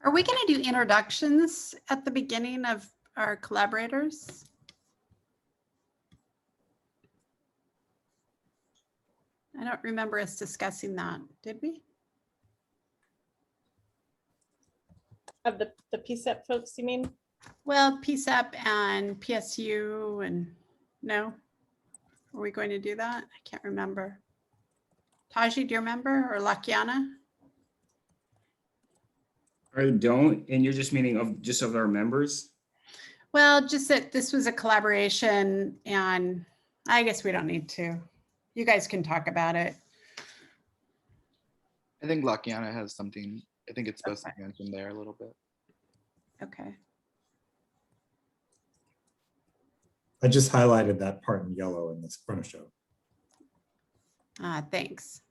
Are we going to do introductions at the beginning of our collaborators? I don't remember us discussing that, did we? Of the PCCEP folks, you mean? Well, PCCEP and PSU and no? Are we going to do that? I can't remember. Taji, do you remember, or Lakiana? I don't, and you're just meaning of just of our members? Well, just that this was a collaboration and I guess we don't need to. You guys can talk about it. I think Lakiana has something. I think it's best to mention there a little bit. Okay. I just highlighted that part in yellow in this front show. Thanks.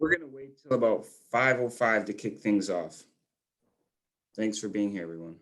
We're gonna wait till about 5:05 to kick things off. Thanks for being here, everyone.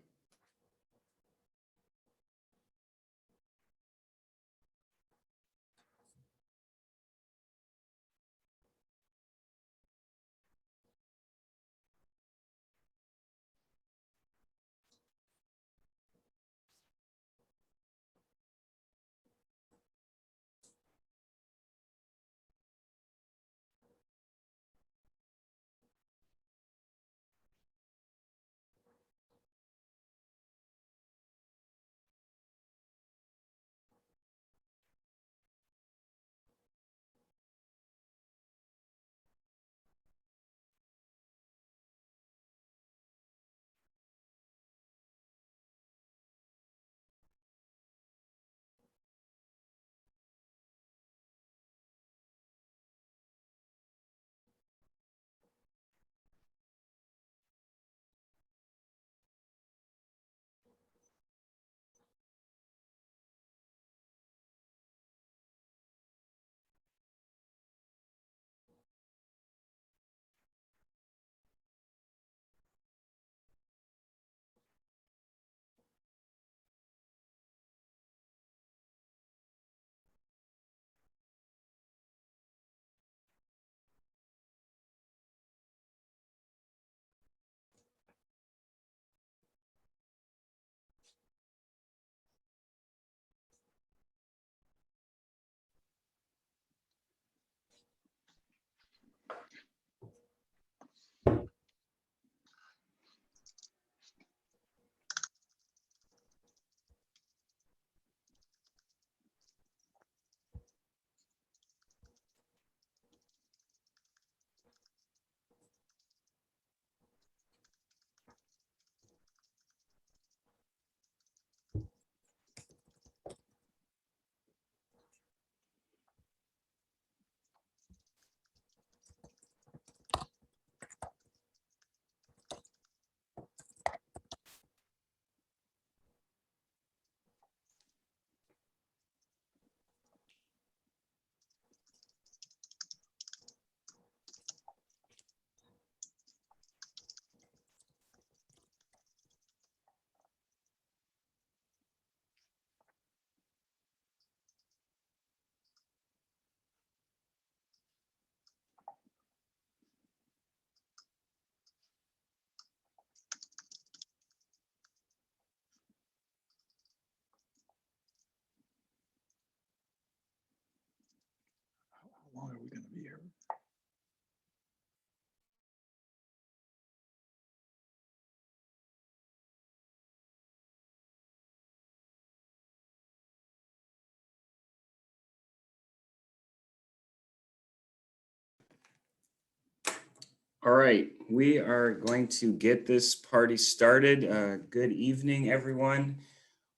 All right, we are going to get this party started. Good evening, everyone.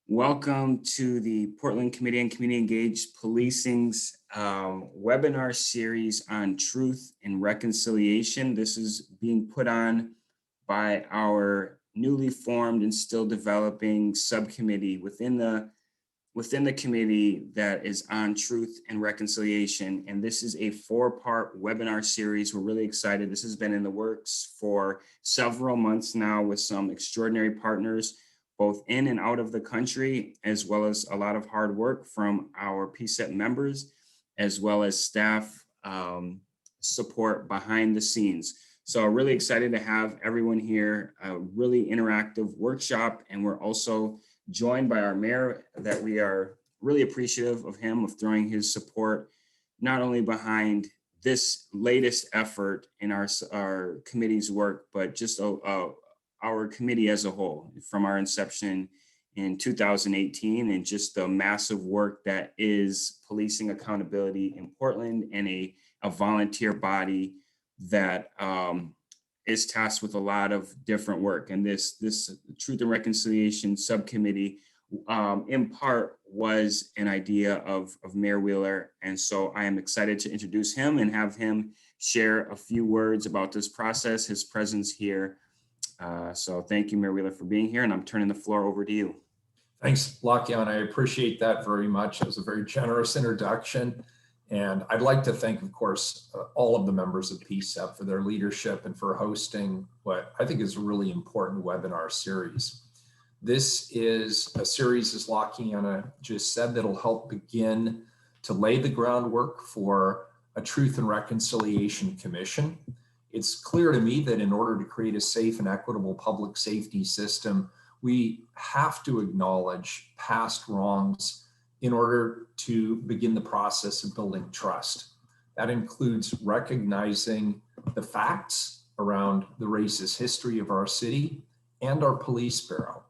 Welcome to the Portland Committee on Community Engaged Policing's webinar series on truth and reconciliation. This is being put on by our newly formed and still developing subcommittee within the committee that is on truth and reconciliation. And this is a 4-part webinar series. We're really excited. This has been in the works for several months now with some extraordinary partners, both in and out of the country, as well as a lot of hard work from our PCCEP members, as well as staff support behind the scenes. So really excited to have everyone here, a really interactive workshop. And we're also joined by our mayor, that we are really appreciative of him, of throwing his support, not only behind this latest effort in our committee's work, but just our committee as a whole, from our inception in 2018, and just the massive work that is policing accountability in Portland, and a volunteer body that is tasked with a lot of different work. And this Truth and Reconciliation subcommittee, in part, was an idea of Mayor Wheeler. And so I am excited to introduce him and have him share a few words about this process, his presence here. So thank you, Mayor Wheeler, for being here, and I'm turning the floor over to you. Thanks, Lakian. I appreciate that very much. It was a very generous introduction. And I'd like to thank, of course, all of the members of PCCEP for their leadership and for hosting what I think is a really important webinar series. This is a series, as Lakiana just said, that'll help begin to lay the groundwork for a Truth and Reconciliation Commission. It's clear to me that in order to create a safe and equitable public safety system, we have to acknowledge past wrongs in order to begin the process of building trust. That includes recognizing the facts around the racist history of our city and our police bureau.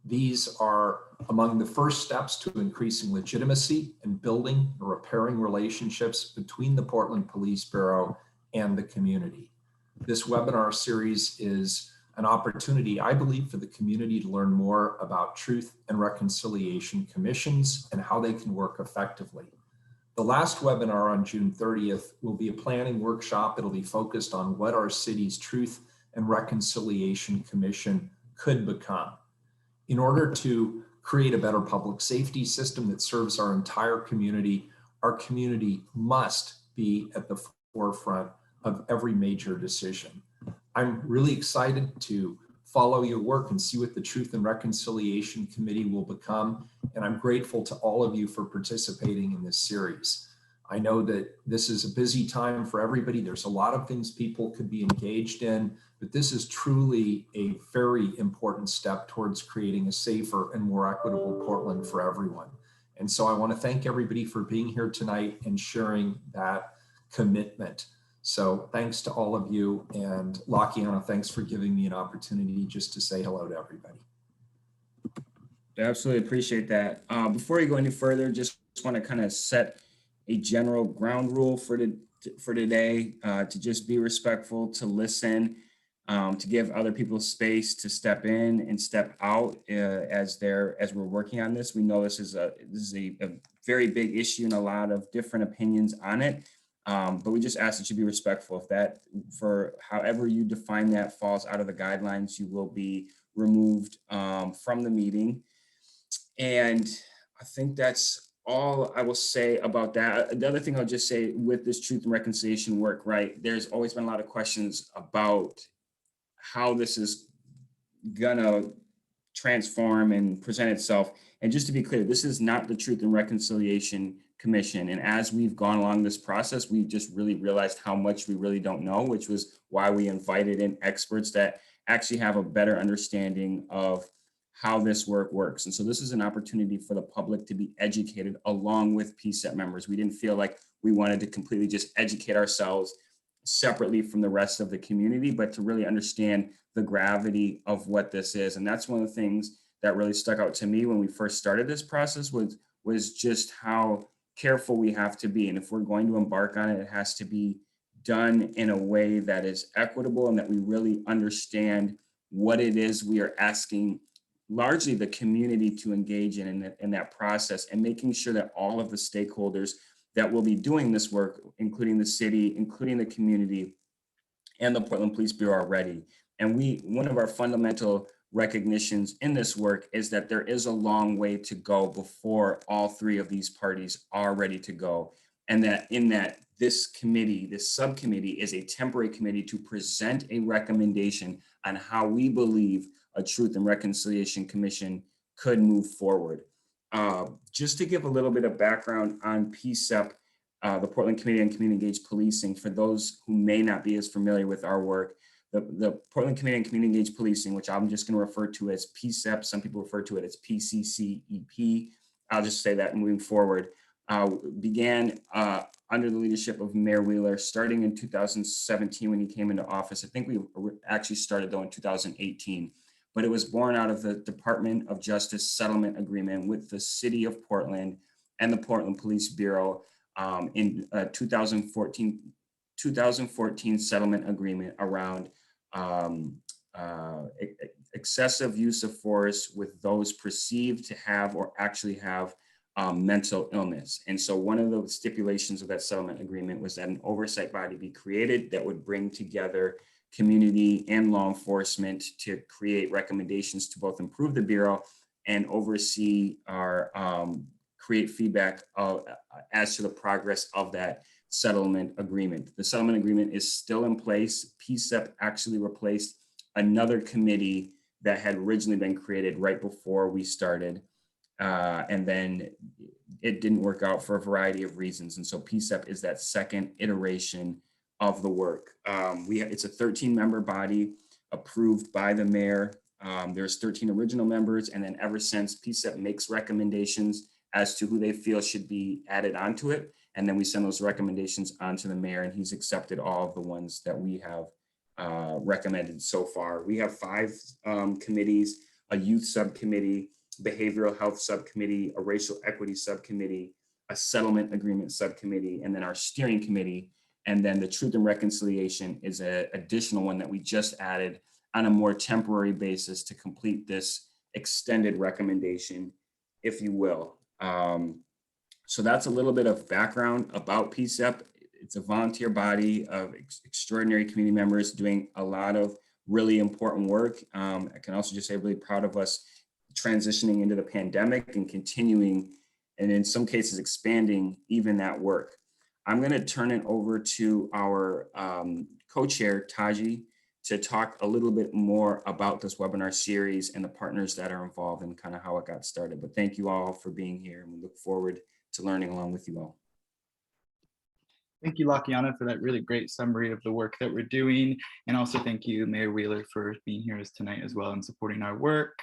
These are among the first steps to increasing legitimacy and building and repairing relationships between the Portland Police Bureau and the community. This webinar series is an opportunity, I believe, for the community to learn more about Truth and Reconciliation Commissions and how they can work effectively. The last webinar on June 30th will be a planning workshop. It'll be focused on what our city's Truth and Reconciliation Commission could become. In order to create a better public safety system that serves our entire community, our community must be at the forefront of every major decision. I'm really excited to follow your work and see what the Truth and Reconciliation Committee will become. And I'm grateful to all of you for participating in this series. I know that this is a busy time for everybody. There's a lot of things people could be engaged in, but this is truly a very important step towards creating a safer and more equitable Portland for everyone. And so I want to thank everybody for being here tonight and sharing that commitment. So thanks to all of you, and Lakiana, thanks for giving me an opportunity just to say hello to everybody. I absolutely appreciate that. Before we go any further, just want to kind of set a general ground rule for today, to just be respectful, to listen, to give other people space to step in and step out as we're working on this. We know this is a very big issue and a lot of different opinions on it. But we just ask that you be respectful. If that, for however you define that, falls out of the guidelines, you will be removed from the meeting. And I think that's all I will say about that. The other thing I'll just say with this Truth and Reconciliation work, right, there's always been a lot of questions about how this is gonna transform and present itself. And just to be clear, this is not the Truth and Reconciliation Commission. And as we've gone along this process, we've just really realized how much we really don't know, which was why we invited in experts that actually have a better understanding of how this work works. And so this is an opportunity for the public to be educated along with PCCEP members. We didn't feel like we wanted to completely just educate ourselves separately from the rest of the community, but to really understand the gravity of what this is. And that's one of the things that really stuck out to me when we first started this process was just how careful we have to be. And if we're going to embark on it, it has to be done in a way that is equitable and that we really understand what it is we are asking largely the community to engage in that process, and making sure that all of the stakeholders that will be doing this work, including the city, including the community, and the Portland Police Bureau are ready. And one of our fundamental recognitions in this work is that there is a long way to go before all three of these parties are ready to go. And that this committee, this subcommittee, is a temporary committee to present a recommendation on how we believe a Truth and Reconciliation Commission could move forward. Just to give a little bit of background on PCCEP, the Portland Committee on Community Engaged Policing, for those who may not be as familiar with our work, the Portland Committee on Community Engaged Policing, which I'm just going to refer to as PCCEP, some people refer to it as PCCEP, I'll just say that moving forward, began under the leadership of Mayor Wheeler starting in 2017 when he came into office. I think we actually started though in 2018, but it was born out of the Department of Justice settlement agreement with the city of Portland and the Portland Police Bureau in 2014 settlement agreement around excessive use of force with those perceived to have or actually have mental illness. And so one of the stipulations of that settlement agreement was that an oversight body be created that would bring together community and law enforcement to create recommendations to both improve the Bureau and oversee our create feedback as to the progress of that settlement agreement. The settlement agreement is still in place. PCCEP actually replaced another committee that had originally been created right before we started. And then it didn't work out for a variety of reasons. And so PCCEP is that second iteration of the work. It's a 13-member body approved by the mayor. There's 13 original members. And then ever since, PCCEP makes recommendations as to who they feel should be added onto it. And then we send those recommendations on to the mayor, and he's accepted all of the ones that we have recommended so far. We have 5 committees: a youth subcommittee, behavioral health subcommittee, a racial equity subcommittee, a settlement agreement subcommittee, and then our steering committee. And then the Truth and Reconciliation is an additional one that we just added on a more temporary basis to complete this extended recommendation, if you will. So that's a little bit of background about PCCEP. It's a volunteer body of extraordinary community members doing a lot of really important work. I can also just say really proud of us transitioning into the pandemic and continuing, and in some cases expanding even that work. I'm going to turn it over to our co-chair, Taji, to talk a little bit more about this webinar series and the partners that are involved and kind of how it got started. But thank you all for being here, and we look forward to learning along with you all. Thank you, Lakiana, for that really great summary of the work that we're doing. And also thank you, Mayor Wheeler, for being here tonight as well and supporting our work.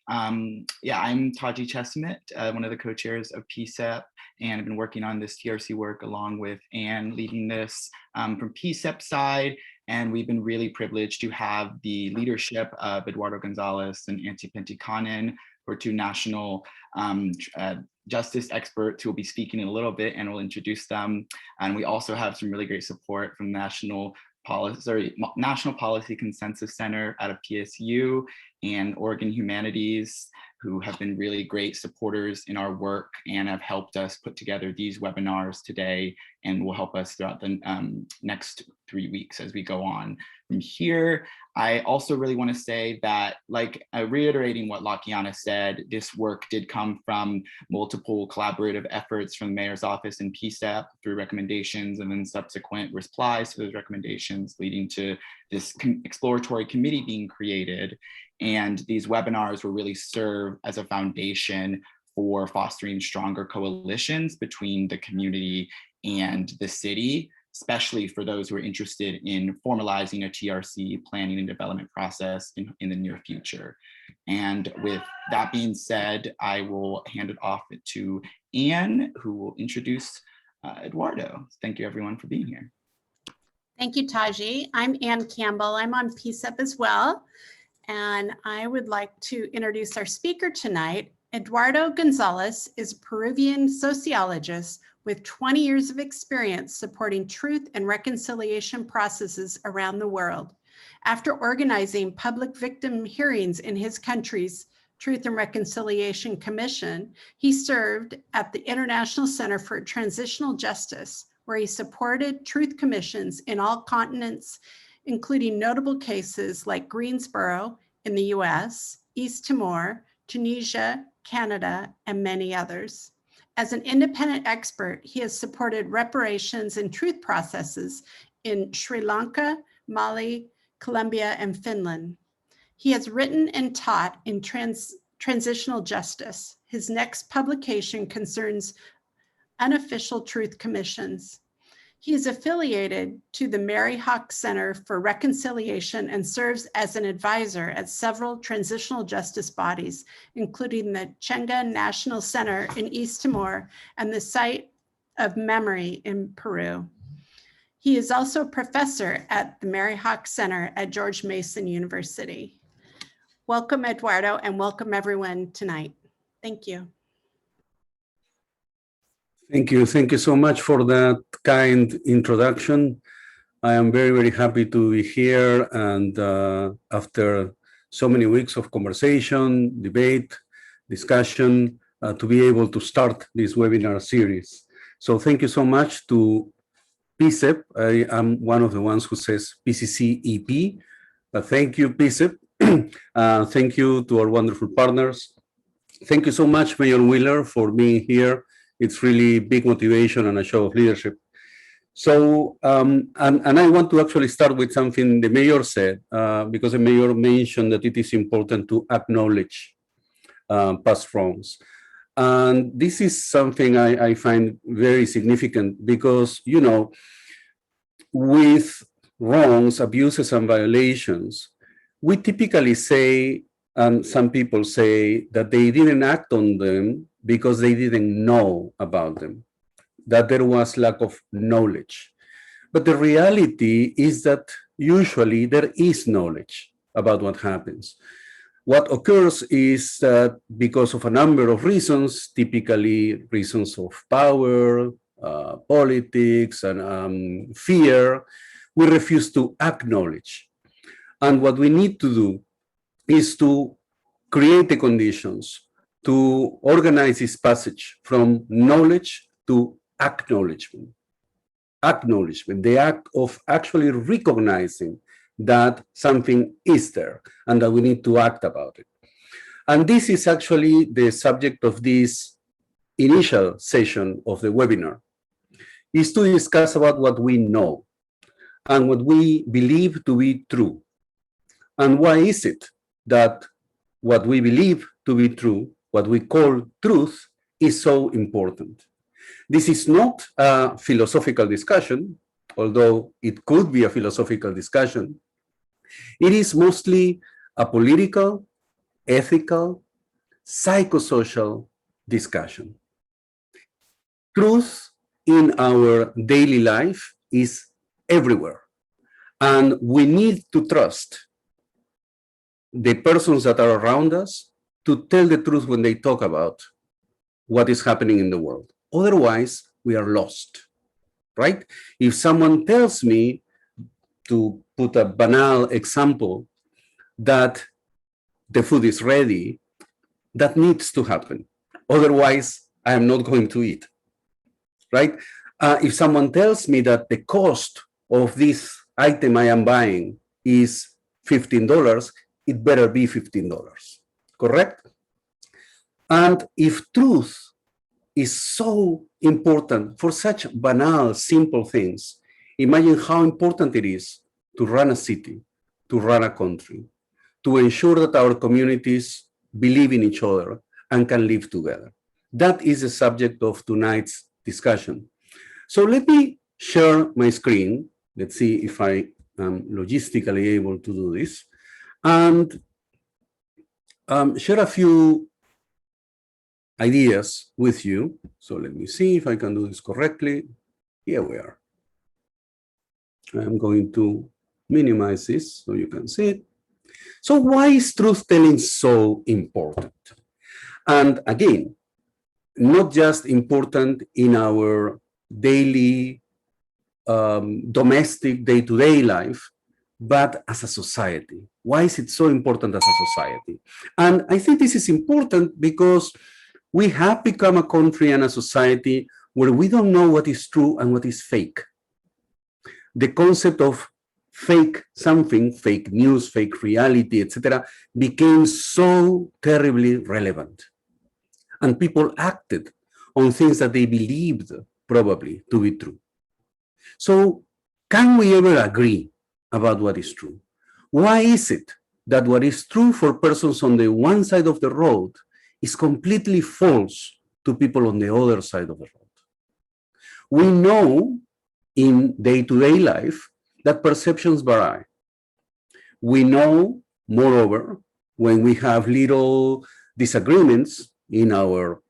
Yeah, I'm Taji Chestnut, one of the co-chairs of PCCEP, and I've been working on this TRC work along with Anne leading this from PCCEP side. And we've been really privileged to have the leadership of Eduardo Gonzalez and Nancy Pentikanen, who are 2 national justice experts who will be speaking in a little bit, and we'll introduce them. And we also have some really great support from National Policy Consensus Center out of PSU and Oregon Humanities, who have been really great supporters in our work and have helped us put together these webinars today and will help us throughout the next 3 weeks as we go on. From here, I also really want to say that, like, reiterating what Lakiana said, this work did come from multiple collaborative efforts from the mayor's office and PCCEP through recommendations and then subsequent replies to those recommendations, leading to this exploratory committee being created. And these webinars will really serve as a foundation for fostering stronger coalitions between the community and the city, especially for those who are interested in formalizing a TRC planning and development process in the near future. And with that being said, I will hand it off to Anne, who will introduce Eduardo. Thank you everyone for being here. Thank you, Taji. I'm Ann Campbell. I'm on PCCEP as well. And I would like to introduce our speaker tonight. Eduardo Gonzalez is a Peruvian sociologist with 20 years of experience supporting truth and reconciliation processes around the world. After organizing public victim hearings in his country's Truth and Reconciliation Commission, he served at the International Center for Transitional Justice, where he supported truth commissions in all continents, including notable cases like Greensboro in the US, East Timor, Tunisia, Canada, and many others. As an independent expert, he has supported reparations and truth processes in Sri Lanka, Mali, Colombia, and Finland. He has written and taught in transitional justice. His next publication concerns unofficial truth commissions. He is affiliated to the Mary Hawk Center for Reconciliation and serves as an advisor at several transitional justice bodies, including the Chenga National Center in East Timor and the Site of Memory in Peru. He is also a professor at the Mary Hawk Center at George Mason University. Welcome, Eduardo, and welcome everyone tonight. Thank you. Thank you. Thank you so much for that kind introduction. I am very, very happy to be here. And after so many weeks of conversation, debate, discussion, to be able to start this webinar series. So thank you so much to PCCEP. I am one of the ones who says PCCEP. Thank you, PCCEP. Thank you to our wonderful partners. Thank you so much, Mayor Wheeler, for being here. It's really big motivation and a show of leadership. So, and I want to actually start with something the mayor said, because the mayor mentioned that it is important to acknowledge past wrongs. And this is something I find very significant because, you know, with wrongs, abuses, and violations, we typically say, and some people say, that they didn't act on them because they didn't know about them, that there was lack of knowledge. But the reality is that usually there is knowledge about what happens. What occurs is that because of a number of reasons, typically reasons of power, politics, and fear, we refuse to acknowledge. And what we need to do is to create the conditions to organize this passage from knowledge to acknowledgement. Acknowledgement, the act of actually recognizing that something is there and that we need to act about it. And this is actually the subject of this initial session of the webinar, is to discuss about what we know and what we believe to be true. And why is it that what we believe to be true, what we call truth, is so important? This is not a philosophical discussion, although it could be a philosophical discussion. It is mostly a political, ethical, psychosocial discussion. Truth in our daily life is everywhere, and we need to trust the persons that are around us to tell the truth when they talk about what is happening in the world. Otherwise, we are lost, right? If someone tells me, to put a banal example, that the food is ready, that needs to happen. Otherwise, I am not going to eat, right? If someone tells me that the cost of this item I am buying is $15, it better be $15, correct? And if truth is so important for such banal, simple things, imagine how important it is to run a city, to run a country, to ensure that our communities believe in each other and can live together. That is the subject of tonight's discussion. So let me share my screen. Let's see if I am logistically able to do this, and share a few ideas with you. So let me see if I can do this correctly. Here we are. I'm going to minimize this so you can see it. So why is truth telling so important? And again, not just important in our daily domestic day-to-day life, but as a society. Why is it so important as a society? And I think this is important because we have become a country and a society where we don't know what is true and what is fake. The concept of fake something, fake news, fake reality, etc., became so terribly relevant. And people acted on things that they believed probably to be true. So can we ever agree about what is true? Why is it that what is true for persons on the one side of the road is completely false to people on the other side of the road? We know in day-to-day life that perceptions vary. We know, moreover, when we have little disagreements in our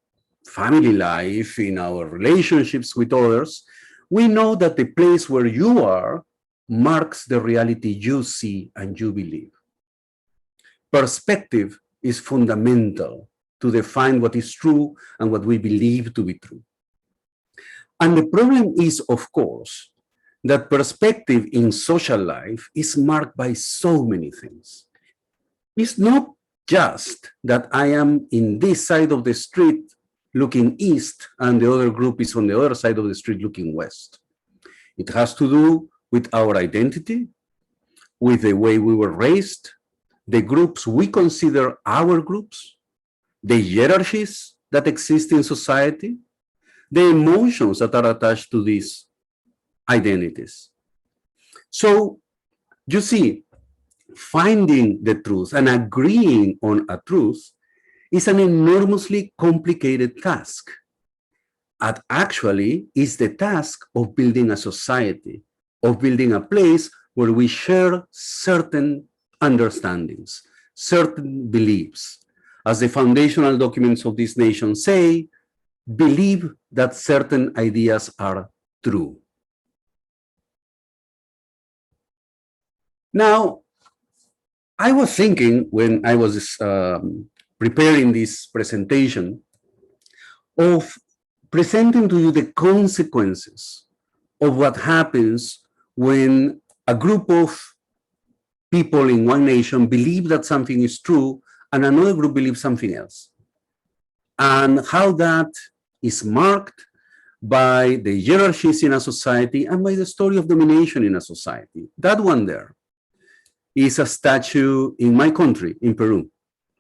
family life, in our relationships with others, we know that the place where you are marks the reality you see and you believe. Perspective is fundamental to define what is true and what we believe to be true. And the problem is, of course, that perspective in social life is marked by so many things. It's not just that I am in this side of the street looking east and the other group is on the other side of the street looking west. It has to do with our identity, with the way we were raised, the groups we consider our groups, the hierarchies that exist in society, the emotions that are attached to these identities. So, you see, finding the truth and agreeing on a truth is an enormously complicated task. And actually, is the task of building a society, of building a place where we share certain understandings, certain beliefs. As the foundational documents of this nation say, believe that certain ideas are true. Now, I was thinking when I was preparing this presentation of presenting to you the consequences of what happens when a group of people in one nation believe that something is true and another group believes something else, and how that is marked by the hierarchies in a society and by the story of domination in a society. That one there is a statue in my country, in Peru.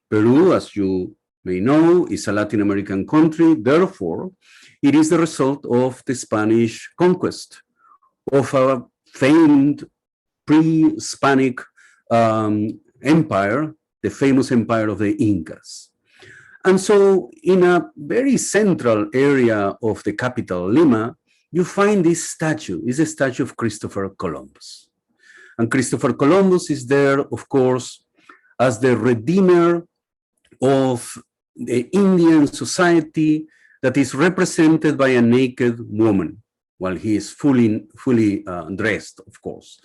Peru, as you may know, is a Latin American country. Therefore, it is the result of the Spanish conquest of a famed pre-Hispanic empire, the famous empire of the Incas. And so in a very central area of the capital, Lima, you find this statue. It's a statue of Christopher Columbus. And Christopher Columbus is there, of course, as the redeemer of the Indian society that is represented by a naked woman, while he is fully dressed, of course.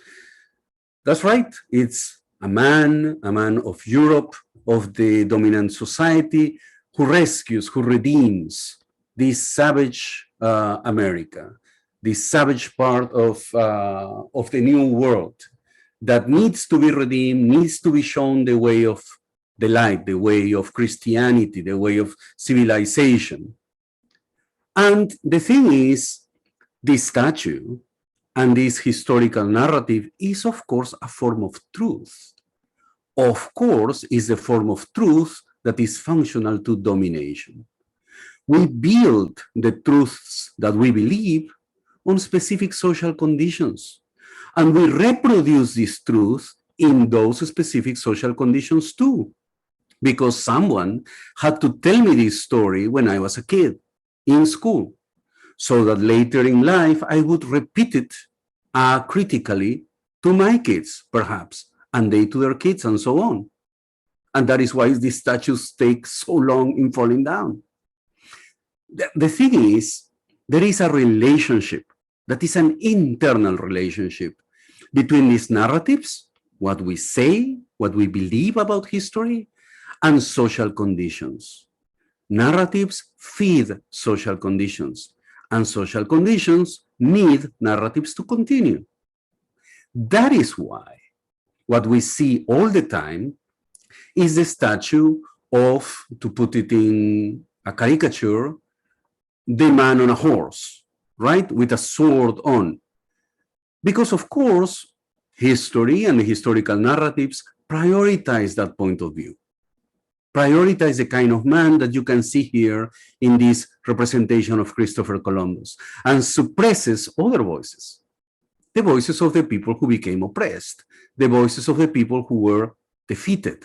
That's right, it's a man of Europe, of the dominant society, who rescues, who redeems this savage America, this savage part of the new world that needs to be redeemed, needs to be shown the way of the light, the way of Christianity, the way of civilization. And the thing is, this statue and this historical narrative is, of course, a form of truth. Of course, is a form of truth that is functional to domination. We build the truths that we believe on specific social conditions, and we reproduce these truths in those specific social conditions too, because someone had to tell me this story when I was a kid in school, so that later in life I would repeat it critically to my kids, perhaps, and they to their kids, and so on. And that is why these statues take so long in falling down. The thing is, there is a relationship that is an internal relationship between these narratives, what we say, what we believe about history, and social conditions. Narratives feed social conditions, and social conditions need narratives to continue. That is why what we see all the time is the statue of, to put it in a caricature, the man on a horse, right? With a sword on. Because of course, history and the historical narratives prioritize that point of view. Prioritize the kind of man that you can see here in this representation of Christopher Columbus, and suppresses other voices. The voices of the people who became oppressed, the voices of the people who were defeated.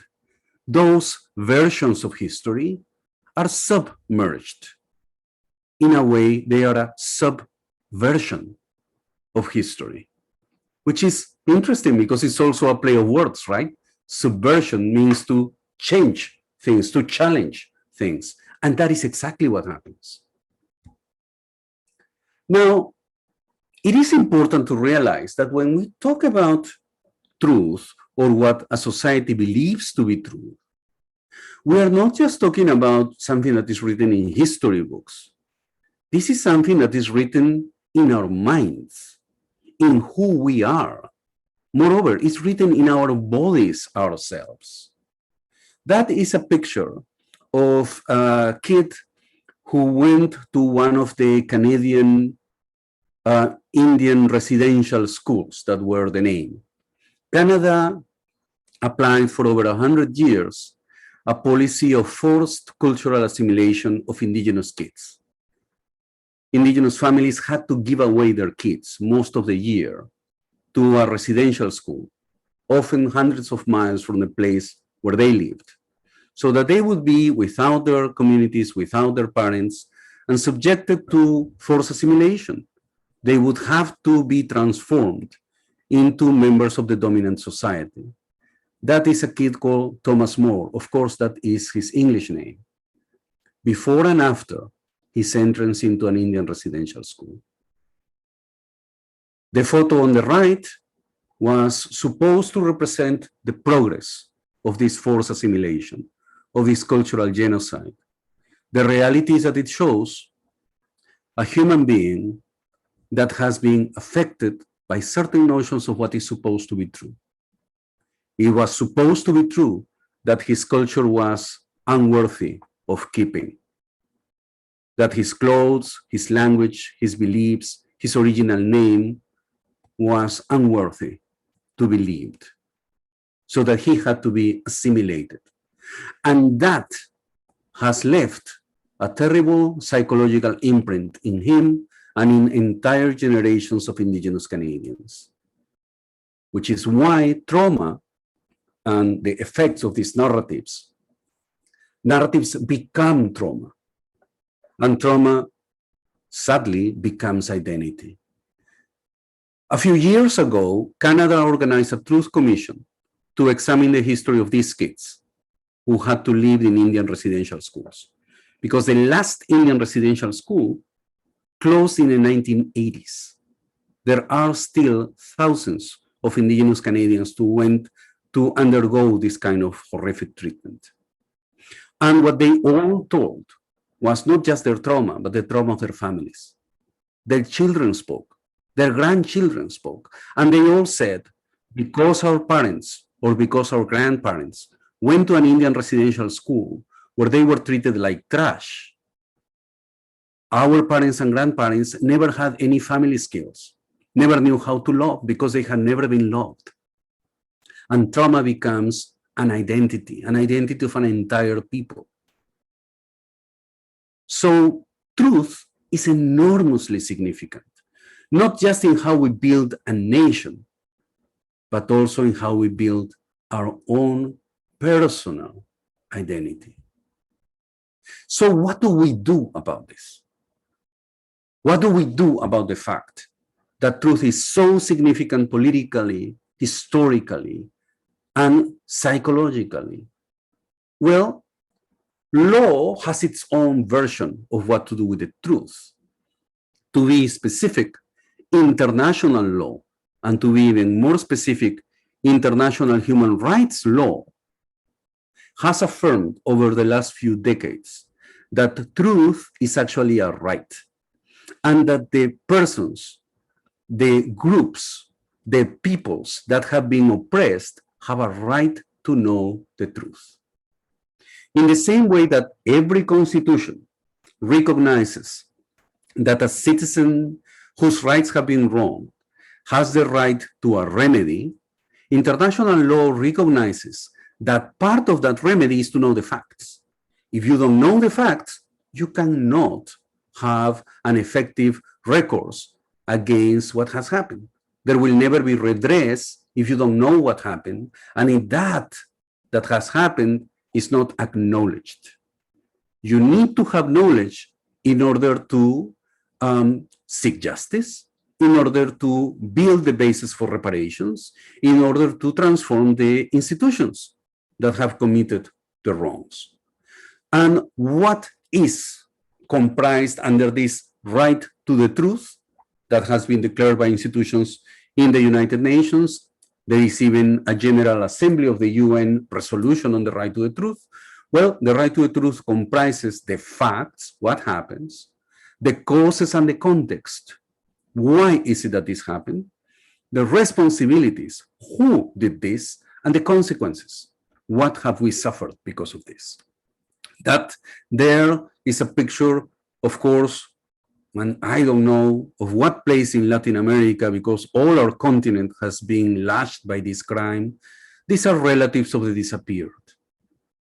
Those versions of history are submerged. In a way, they are a subversion of history, which is interesting because it's also a play of words, right? Subversion means to change things, to challenge things. And that is exactly what happens. Now, it is important to realize that when we talk about truth or what a society believes to be true, we are not just talking about something that is written in history books. This is something that is written in our minds, in who we are. Moreover, it's written in our bodies ourselves. That is a picture of a kid who went to one of the Canadian Indian residential schools that were the name. Canada applied for over 100 years a policy of forced cultural assimilation of Indigenous kids. Indigenous families had to give away their kids most of the year to a residential school, often hundreds of miles from the place where they lived, so that they would be without their communities, without their parents, and subjected to forced assimilation. They would have to be transformed into members of the dominant society. That is a kid called Thomas More. Of course, that is his English name. Before and after his entrance into an Indian residential school. The photo on the right was supposed to represent the progress of this forced assimilation, of this cultural genocide. The reality is that it shows a human being that has been affected by certain notions of what is supposed to be true. It was supposed to be true that his culture was unworthy of keeping, that his clothes, his language, his beliefs, his original name was unworthy to be lived, so that he had to be assimilated. And that has left a terrible psychological imprint in him and in entire generations of Indigenous Canadians, which is why trauma and the effects of these narratives become trauma, and trauma sadly becomes identity. A few years ago, Canada organized a truth commission to examine the history of these kids who had to live in Indian residential schools, because the last Indian residential school closed in the 1980s. There are still thousands of Indigenous Canadians who went to undergo this kind of horrific treatment. And what they all told was not just their trauma, but the trauma of their families. Their children spoke, their grandchildren spoke, and they all said, because our parents or because our grandparents went to an Indian residential school where they were treated like trash, our parents and grandparents never had any family skills, never knew how to love because they had never been loved. And trauma becomes an identity of an entire people. So truth is enormously significant, not just in how we build a nation, but also in how we build our own personal identity. So what do we do about this? What do we do about the fact that truth is so significant politically, historically, and psychologically? Well, law has its own version of what to do with the truth. To be specific, international law, and to be even more specific, international human rights law has affirmed over the last few decades that truth is actually a right, and that the persons, the groups, the peoples that have been oppressed have a right to know the truth. In the same way that every constitution recognizes that a citizen whose rights have been wronged has the right to a remedy, international law recognizes that part of that remedy is to know the facts. If you don't know the facts, you cannot have an effective recourse against what has happened. There will never be redress if you don't know what happened, and if that has happened is not acknowledged. You need to have knowledge in order to seek justice, in order to build the basis for reparations, in order to transform the institutions that have committed the wrongs. And what is comprised under this right to the truth that has been declared by institutions in the United Nations? There is even a General Assembly of the UN resolution on the right to the truth. Well, the right to the truth comprises the facts, what happens, the causes and the context. Why is it that this happened? The responsibilities, who did this, and the consequences. What have we suffered because of this? That there is a picture, of course, and I don't know of what place in Latin America, because all our continent has been lashed by this crime. These are relatives of the disappeared.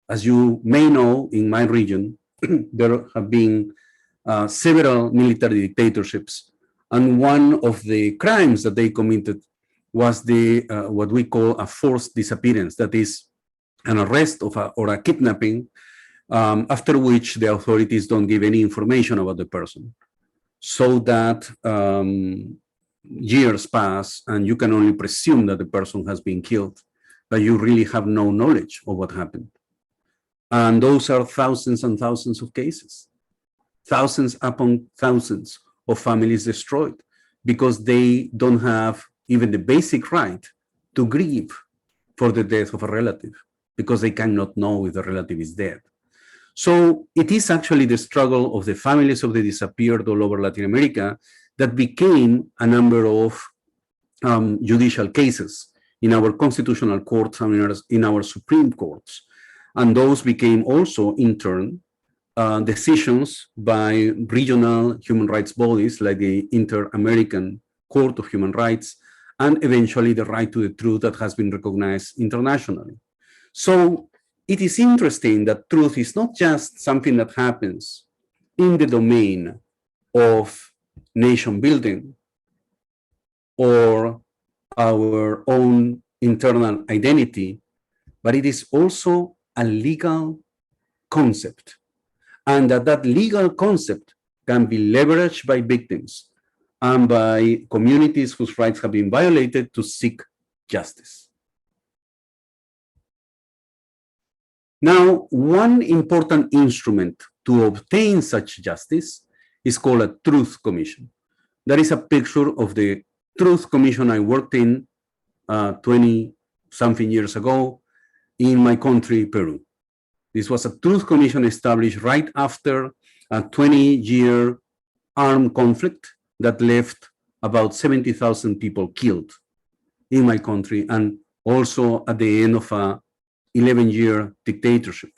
As you may know, in my region, there have been several military dictatorships, and one of the crimes that they committed was the what we call a forced disappearance, that is an arrest of or a kidnapping, after which the authorities don't give any information about the person, so that years pass and you can only presume that the person has been killed, but you really have no knowledge of what happened. And those are thousands and thousands of cases, thousands upon thousands of families destroyed because they don't have even the basic right to grieve for the death of a relative, because they cannot know if the relative is dead. So it is actually the struggle of the families of the disappeared all over Latin America that became a number of judicial cases in our constitutional courts and in our Supreme Courts. And those became also, in turn, decisions by regional human rights bodies like the Inter-American Court of Human Rights, and eventually the right to the truth that has been recognized internationally. So it is interesting that truth is not just something that happens in the domain of nation building or our own internal identity, but it is also a legal concept, and that legal concept can be leveraged by victims and by communities whose rights have been violated to seek justice. Now, one important instrument to obtain such justice is called a Truth Commission. That is a picture of the Truth Commission I worked in 20-something years ago in my country, Peru. This was a Truth Commission established right after a 20-year armed conflict that left about 70,000 people killed in my country, and also at the end of a 11-year dictatorship.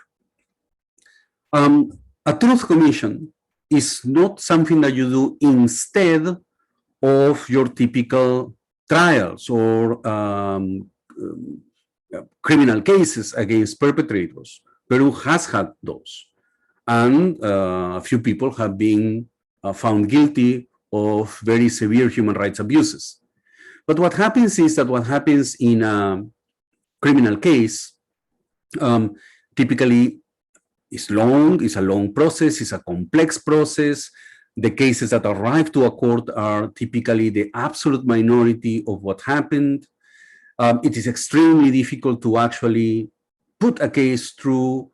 A Truth Commission is not something that you do instead of your typical trials or criminal cases against perpetrators. Peru has had those, and a few people have been found guilty of very severe human rights abuses. But what happens is that what happens in a criminal case typically is a long process, it's a complex process. The cases that arrive to a court are typically the absolute minority of what happened. It is extremely difficult to actually put a case through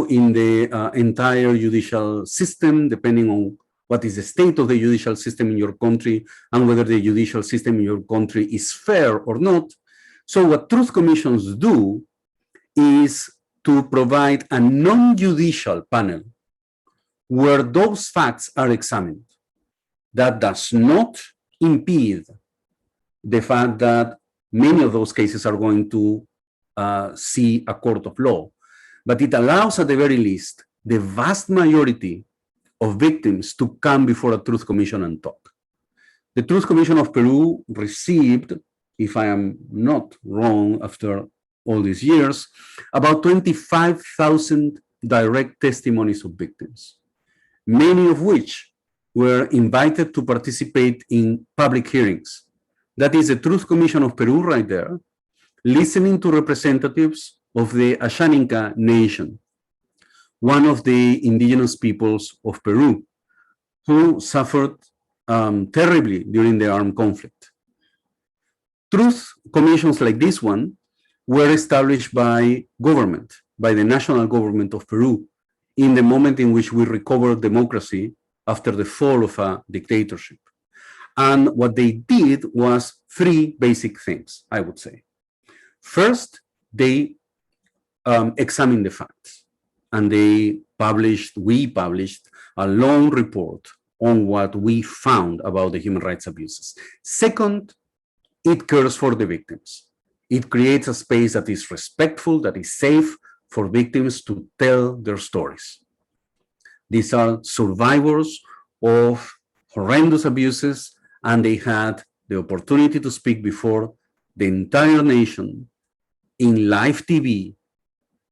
in the entire judicial system, depending on what is the state of the judicial system in your country and whether the judicial system in your country is fair or not. So what truth commissions do is to provide a non-judicial panel where those facts are examined. That does not impede the fact that many of those cases are going to see a court of law, but it allows at the very least the vast majority of victims to come before a Truth Commission and talk. The Truth Commission of Peru received, if I am not wrong after all these years, about 25,000 direct testimonies of victims, many of which were invited to participate in public hearings. That is the Truth Commission of Peru right there, listening to representatives of the Ashaninka Nation, one of the indigenous peoples of Peru, who suffered terribly during the armed conflict. Truth commissions like this one were established by government, by the national government of Peru, in the moment in which we recovered democracy after the fall of a dictatorship. And what they did was three basic things, I would say. First, they examined the facts, and we published a long report on what we found about the human rights abuses. Second, it cares for the victims. It creates a space that is respectful, that is safe for victims to tell their stories. These are survivors of horrendous abuses, and they had the opportunity to speak before the entire nation in live TV,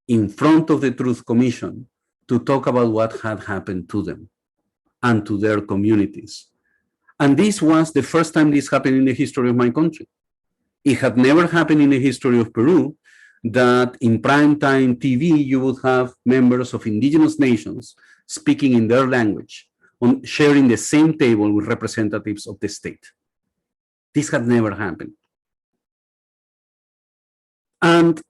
in front of the Truth Commission, to talk about what had happened to them and to their communities. And this was the first time this happened in the history of my country. It had never happened in the history of Peru that in primetime TV, you would have members of indigenous nations speaking in their language, sharing the same table with representatives of the state. This had never happened. And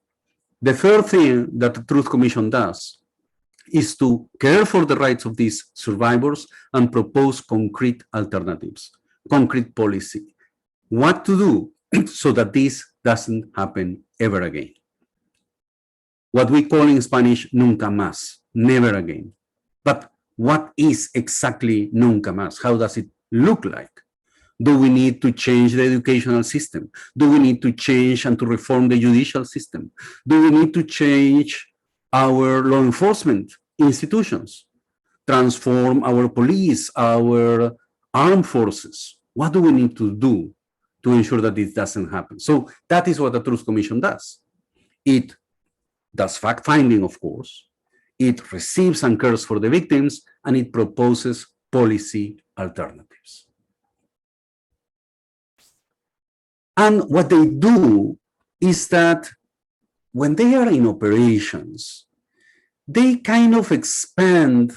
the third thing that the Truth Commission does is to care for the rights of these survivors and propose concrete alternatives, concrete policy, what to do so that this doesn't happen ever again. What we call in Spanish, nunca más, never again. But what is exactly nunca más? How does it look like? Do we need to change the educational system? Do we need to change and to reform the judicial system? Do we need to change our law enforcement institutions? Transform our police, our armed forces? What do we need to do to ensure that this doesn't happen? So that is what the Truth Commission does. It does fact-finding, of course. It receives and cares for the victims, and it proposes policy alternatives. And what they do is that when they are in operations, they kind of expand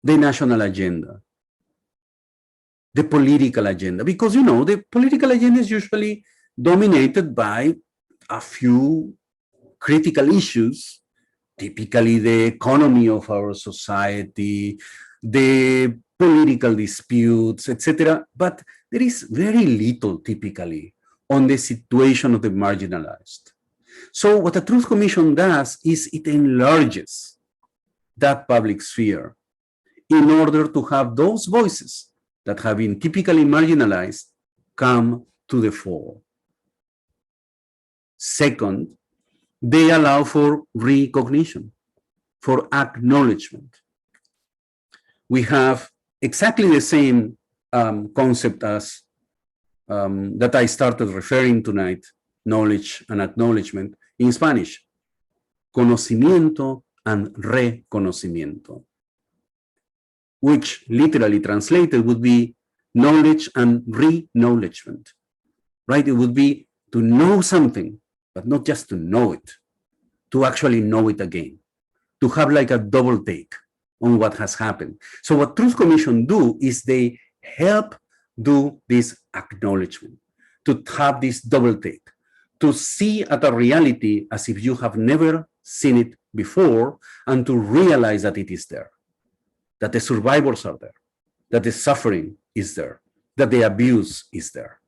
the national agenda, the political agenda, because, you know, the political agenda is usually dominated by a few critical issues, typically the economy of our society, the political disputes, etc. But there is very little typically on the situation of the marginalized. So what the Truth Commission does is it enlarges that public sphere in order to have those voices that have been typically marginalized come to the fore. Second, they allow for recognition, for acknowledgement. We have exactly the same concept as that I started referring tonight, knowledge and acknowledgement, in Spanish, conocimiento and reconocimiento, which literally translated would be knowledge and re-knowledgement, right? It would be to know something, but not just to know it, to actually know it again, to have like a double take on what has happened. So what Truth Commission do is they help do this acknowledgement, to have this double take, to see at a reality as if you have never seen it before, and to realize that it is there, that the survivors are there, that the suffering is there, that the abuse is there.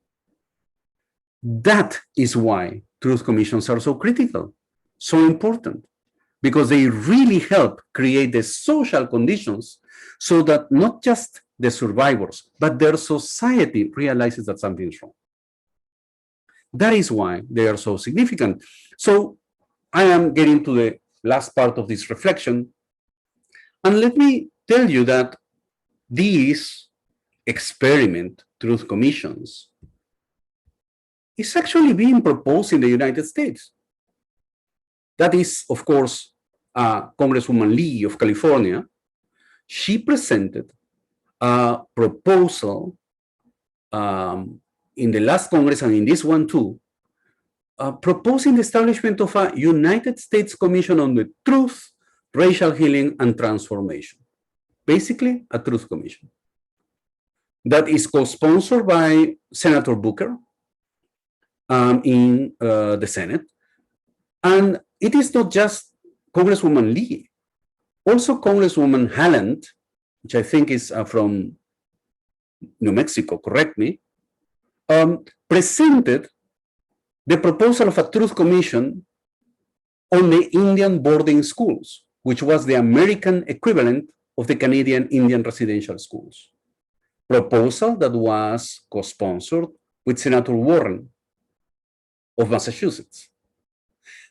That is why Truth Commissions are so critical, so important, because they really help create the social conditions so that not just the survivors, but their society realizes that something is wrong. That is why they are so significant. So I am getting to the last part of this reflection. And let me tell you that these experiment truth commissions is actually being proposed in the United States. That is, of course, Congresswoman Lee of California. She presented a proposal in the last Congress and in this one too, proposing the establishment of a United States Commission on the Truth, Racial Healing, and Transformation. Basically, a truth commission that is co-sponsored by Senator Booker in the Senate. And it is not just Congresswoman Lee, also Congresswoman Halland, which I think is from New Mexico, correct me, presented the proposal of a truth commission on the Indian boarding schools, which was the American equivalent of the Canadian Indian residential schools. Proposal that was co-sponsored with Senator Warren of Massachusetts.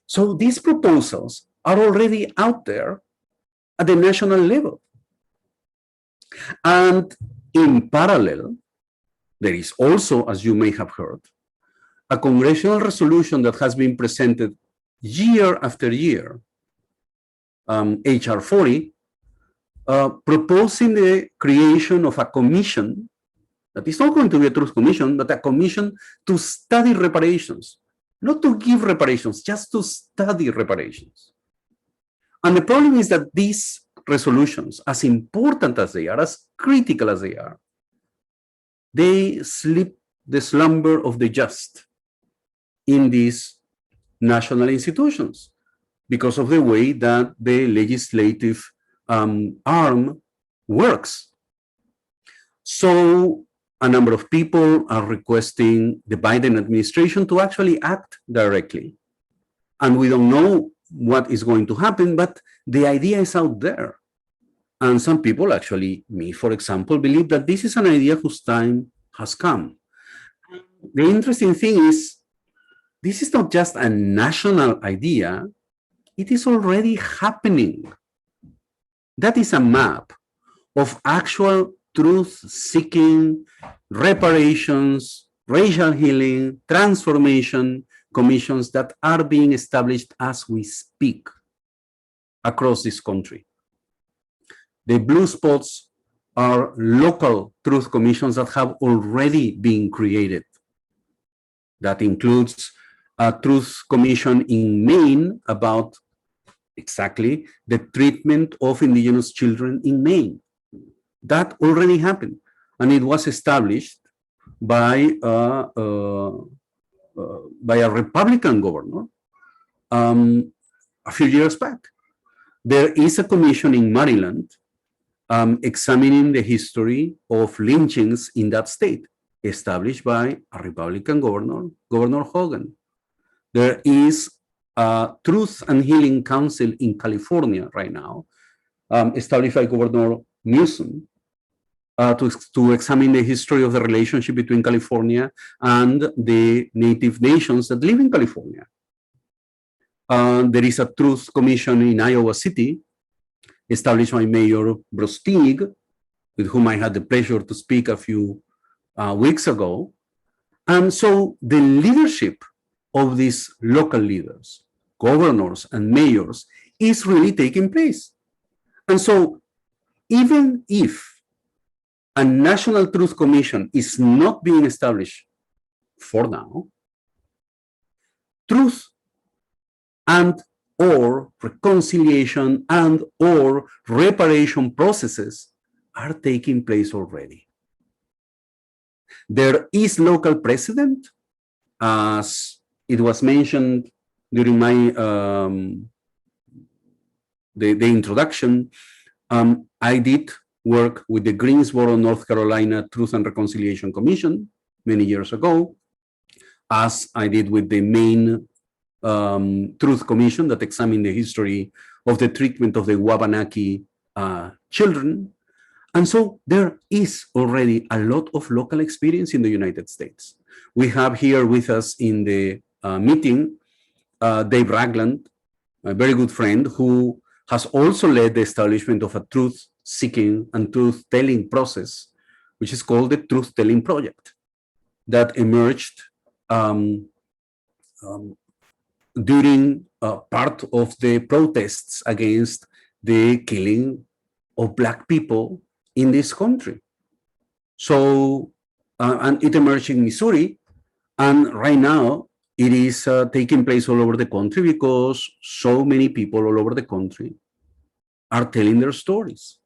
So these proposals are already out there at the national level. And in parallel, there is also, as you may have heard, a congressional resolution that has been presented year after year, HR 40, proposing the creation of a commission that is not going to be a truth commission, but a commission to study reparations, not to give reparations, just to study reparations. And the problem is that these resolutions, as important as they are, as critical as they are, they sleep the slumber of the just in these national institutions because of the way that the legislative arm works. So a number of people are requesting the Biden administration to actually act directly. And we don't know what is going to happen, but the idea is out there. And some people, actually me, for example, believe that this is an idea whose time has come. The interesting thing is, this is not just a national idea, it is already happening. That is a map of actual truth-seeking, reparations, racial healing, transformation commissions that are being established as we speak across this country. The blue spots are local truth commissions that have already been created. That includes a truth commission in Maine about exactly the treatment of indigenous children in Maine. That already happened, and it was established by a Republican governor a few years back. There is a commission in Maryland examining the history of lynchings in that state, established by a Republican governor, Governor Hogan. There is a Truth and Healing Council in California right now, established by Governor Newsom, to examine the history of the relationship between California and the native nations that live in California. There is a Truth Commission in Iowa City, established by Mayor Brostig, with whom I had the pleasure to speak a few weeks ago. And so the leadership of these local leaders, governors and mayors, is really taking place. And so even if a National Truth Commission is not being established for now, truth and or reconciliation and or reparation processes are taking place already. There is local precedent, as it was mentioned during my the introduction. I did work with the Greensboro, North Carolina Truth and Reconciliation Commission many years ago, as I did with the Maine Truth Commission that examined the history of the treatment of the Wabanaki children. And so there is already a lot of local experience in the United States. We have here with us in the meeting, Dave Ragland, a very good friend who has also led the establishment of a truth-seeking and truth-telling process, which is called the Truth-Telling Project, that emerged during part of the protests against the killing of Black people in this country. So, and it emerged in Missouri, and right now it is taking place all over the country because so many people all over the country are telling their stories.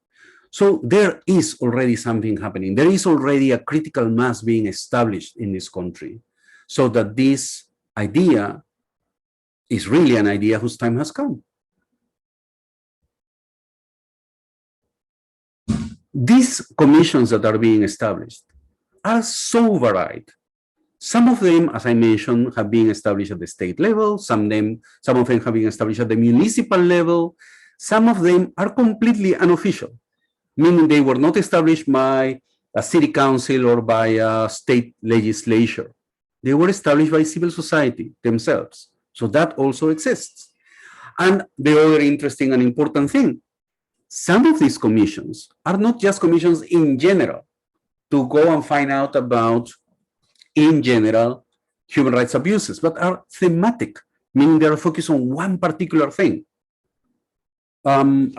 So there is already something happening. There is already a critical mass being established in this country, so that this idea is really an idea whose time has come. These commissions that are being established are so varied. Some of them, as I mentioned, have been established at the state level. Some of them have been established at the municipal level. Some of them are completely unofficial, meaning they were not established by a city council or by a state legislature. They were established by civil society themselves. So that also exists. And the other interesting and important thing, some of these commissions are not just commissions in general to go and find out about, in general, human rights abuses, but are thematic, meaning they are focused on one particular thing. I'm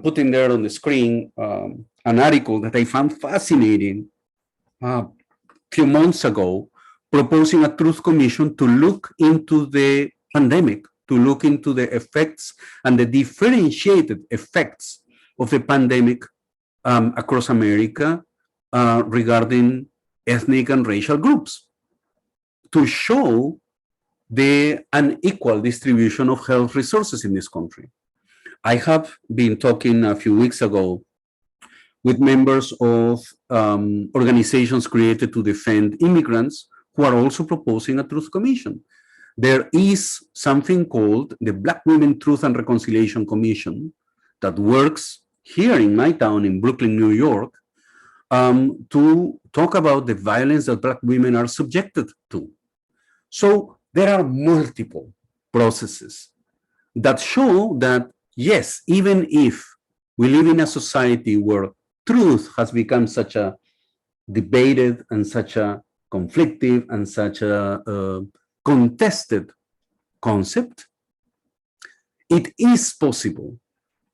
putting there on the screen an article that I found fascinating a few months ago, proposing a truth commission to look into the pandemic, to look into the effects and the differentiated effects of the pandemic across America regarding ethnic and racial groups, to show the unequal distribution of health resources in this country. I have been talking a few weeks ago with members of organizations created to defend immigrants who are also proposing a truth commission. There is something called the Black Women Truth and Reconciliation Commission that works here in my town in Brooklyn, New York, to talk about the violence that Black women are subjected to. So there are multiple processes that show that, yes, even if we live in a society where truth has become such a debated and such a conflictive and such a contested concept, it is possible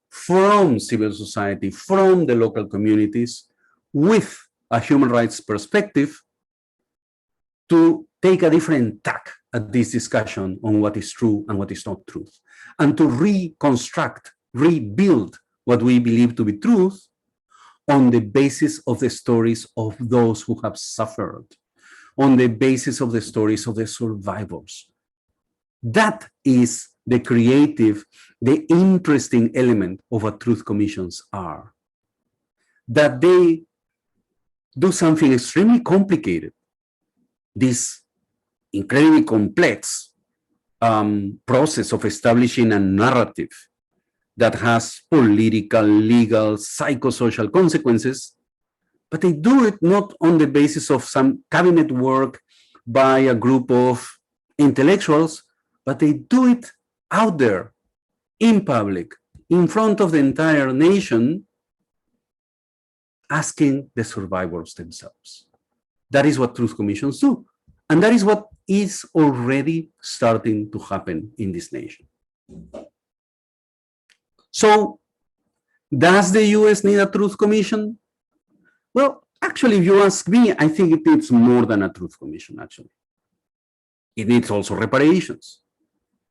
from civil society, from the local communities, with a human rights perspective, to take a different tack at this discussion on what is true and what is not truth, and to reconstruct, rebuild what we believe to be truth on the basis of the stories of those who have suffered, on the basis of the stories of the survivors. That is the creative, the interesting element of what truth commissions are. That they do something extremely complicated, this incredibly complex process of establishing a narrative that has political, legal, psychosocial consequences, but they do it not on the basis of some cabinet work by a group of intellectuals, but they do it out there, in public, in front of the entire nation, asking the survivors themselves. That is what truth commissions do. And that is what is already starting to happen in this nation. So, does the US need a truth commission? Well, actually, if you ask me, I think it needs more than a truth commission, actually. It needs also reparations.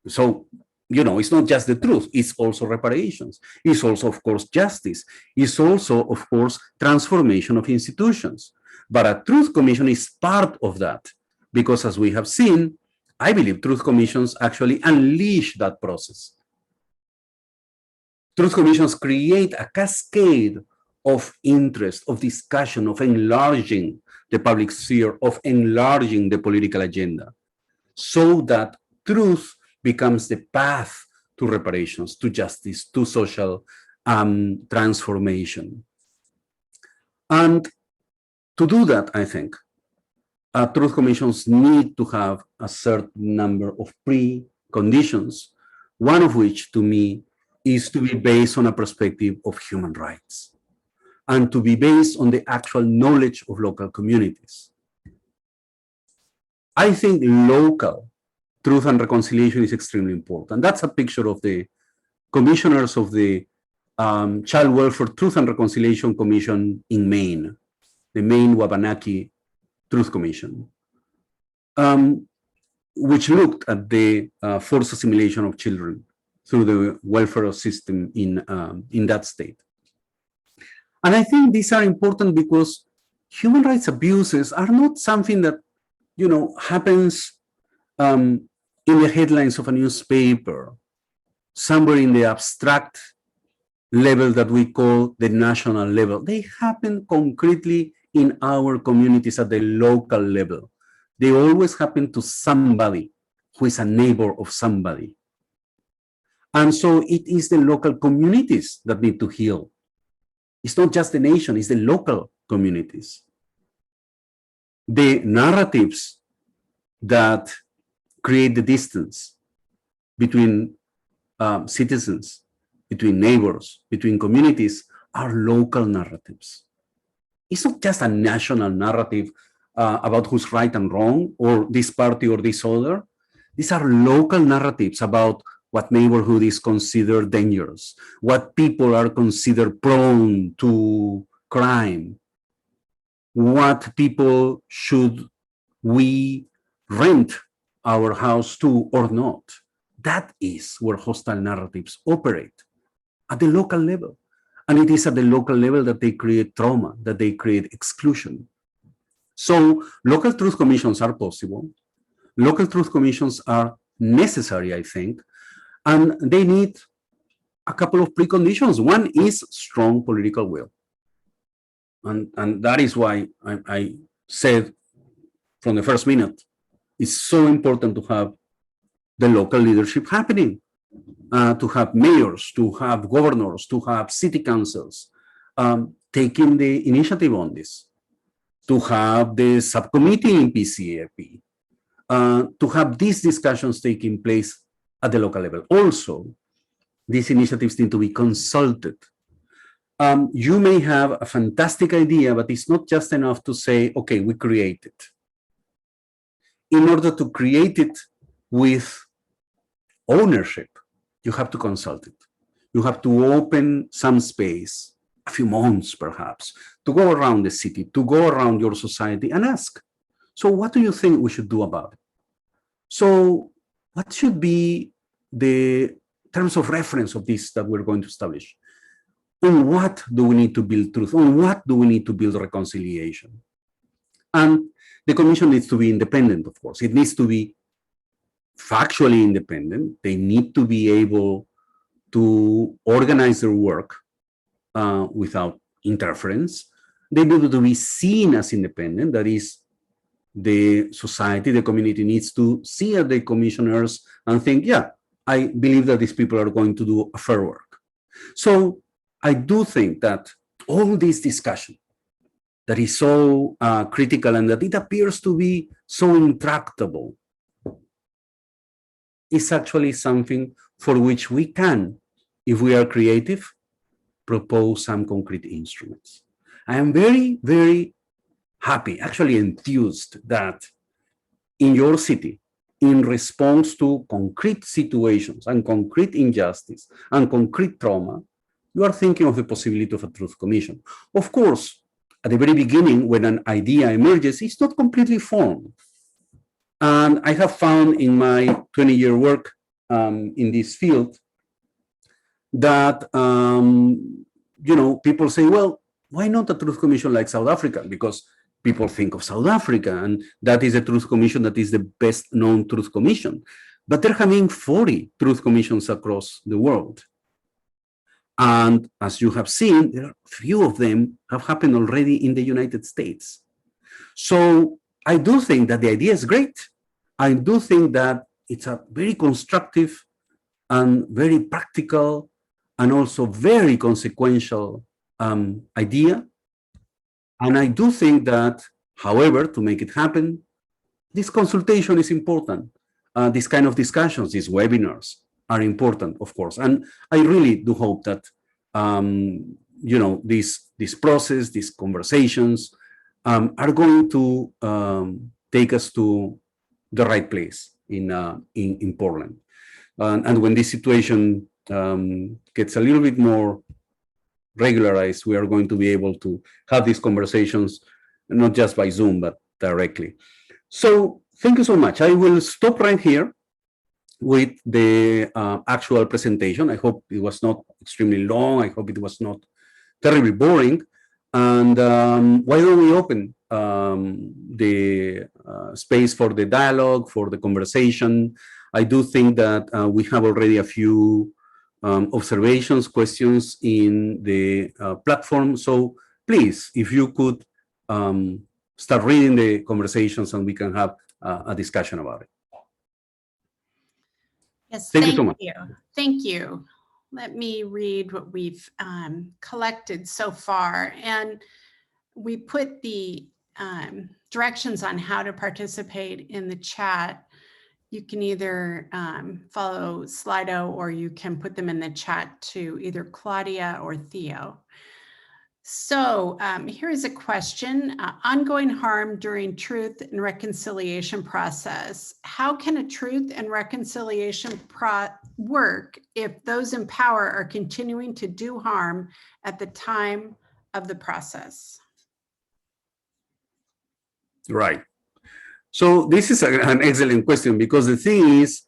So, you know, it's not just the truth, it's also reparations. It's also, of course, justice. It's also, of course, transformation of institutions. But a truth commission is part of that, because as we have seen, I believe truth commissions actually unleash that process. Truth commissions create a cascade of interest, of discussion, of enlarging the public sphere, of enlarging the political agenda, so that truth becomes the path to reparations, to justice, to social transformation. And to do that, I think, truth commissions need to have a certain number of preconditions, one of which, to me, is to be based on a perspective of human rights and to be based on the actual knowledge of local communities. I think local truth and reconciliation is extremely important. That's a picture of the commissioners of the Child Welfare Truth and Reconciliation Commission in Maine, the Maine Wabanaki Truth Commission, which looked at the forced assimilation of children through the welfare system in that state. And I think these are important because human rights abuses are not something that, you know, happens in the headlines of a newspaper, somewhere in the abstract level that we call the national level. They happen concretely in our communities at the local level. They always happen to somebody who is a neighbor of somebody. And so it is the local communities that need to heal. It's not just the nation, it's the local communities. The narratives that create the distance between citizens, between neighbors, between communities are local narratives. It's not just a national narrative about who's right and wrong, or this party or this other. These are local narratives about what neighborhood is considered dangerous, what people are considered prone to crime, what people should we rent our house to or not. That is where hostile narratives operate, at the local level. And it is at the local level that they create trauma, that they create exclusion. So local truth commissions are possible. Local truth commissions are necessary, I think, and they need a couple of preconditions. One is strong political will. And that is why I said from the first minute, it's so important to have the local leadership happening, to have mayors, to have governors, to have city councils taking the initiative on this, to have the subcommittee in PCCEP, to have these discussions taking place at the local level. Also, these initiatives need to be consulted. You may have a fantastic idea, but it's not just enough to say, okay, we create it. In order to create it with ownership, you have to consult it. You have to open some space, a few months perhaps, to go around the city, to go around your society and ask, so what do you think we should do about it? So what should be the terms of reference of this that we're going to establish? On what do we need to build truth? On what do we need to build reconciliation? And the commission needs to be independent, of course. It needs to be factually independent. They need to be able to organize their work without interference. They need to be seen as independent. That is, the society, the community needs to see at the commissioners and think, yeah, I believe that these people are going to do a fair work. So I do think that all this discussion that is so critical and that it appears to be so intractable is actually something for which we can, if we are creative, propose some concrete instruments. I am very, very happy, actually enthused that in your city, in response to concrete situations and concrete injustice and concrete trauma, you are thinking of the possibility of a truth commission. Of course, at the very beginning, when an idea emerges, it's not completely formed. And I have found in my 20-year work in this field that, you know, people say, well, why not a truth commission like South Africa? Because people think of South Africa, and that is a truth commission that is the best known truth commission. But there have been 40 truth commissions across the world. And as you have seen, there are few of them have happened already in the United States. So I do think that the idea is great. I do think that it's a very constructive and very practical and also very consequential idea. And I do think that, however, to make it happen, this consultation is important. These kind of discussions, these webinars are important, of course. And I really do hope that, you know, this process, these conversations are going to take us to the right place in Portland. And when this situation gets a little bit more regularized, we are going to be able to have these conversations, not just by Zoom, but directly. So thank you so much. I will stop right here with the actual presentation. I hope it was not extremely long. I hope it was not terribly boring. And why don't we open the space for the dialogue, for the conversation. I do think that we have already a few observations, questions in the platform. So please, if you could start reading the conversations and we can have a discussion about it. Yes, Thank you so much. Thank you. Let me read what we've collected so far. And we put the directions on how to participate in the chat. You can either follow Slido or you can put them in the chat to either Claudia or Theo. So here is a question. Ongoing harm during truth and reconciliation process. How can a truth and reconciliation work if those in power are continuing to do harm at the time of the process? Right. So this is an excellent question, because the thing is,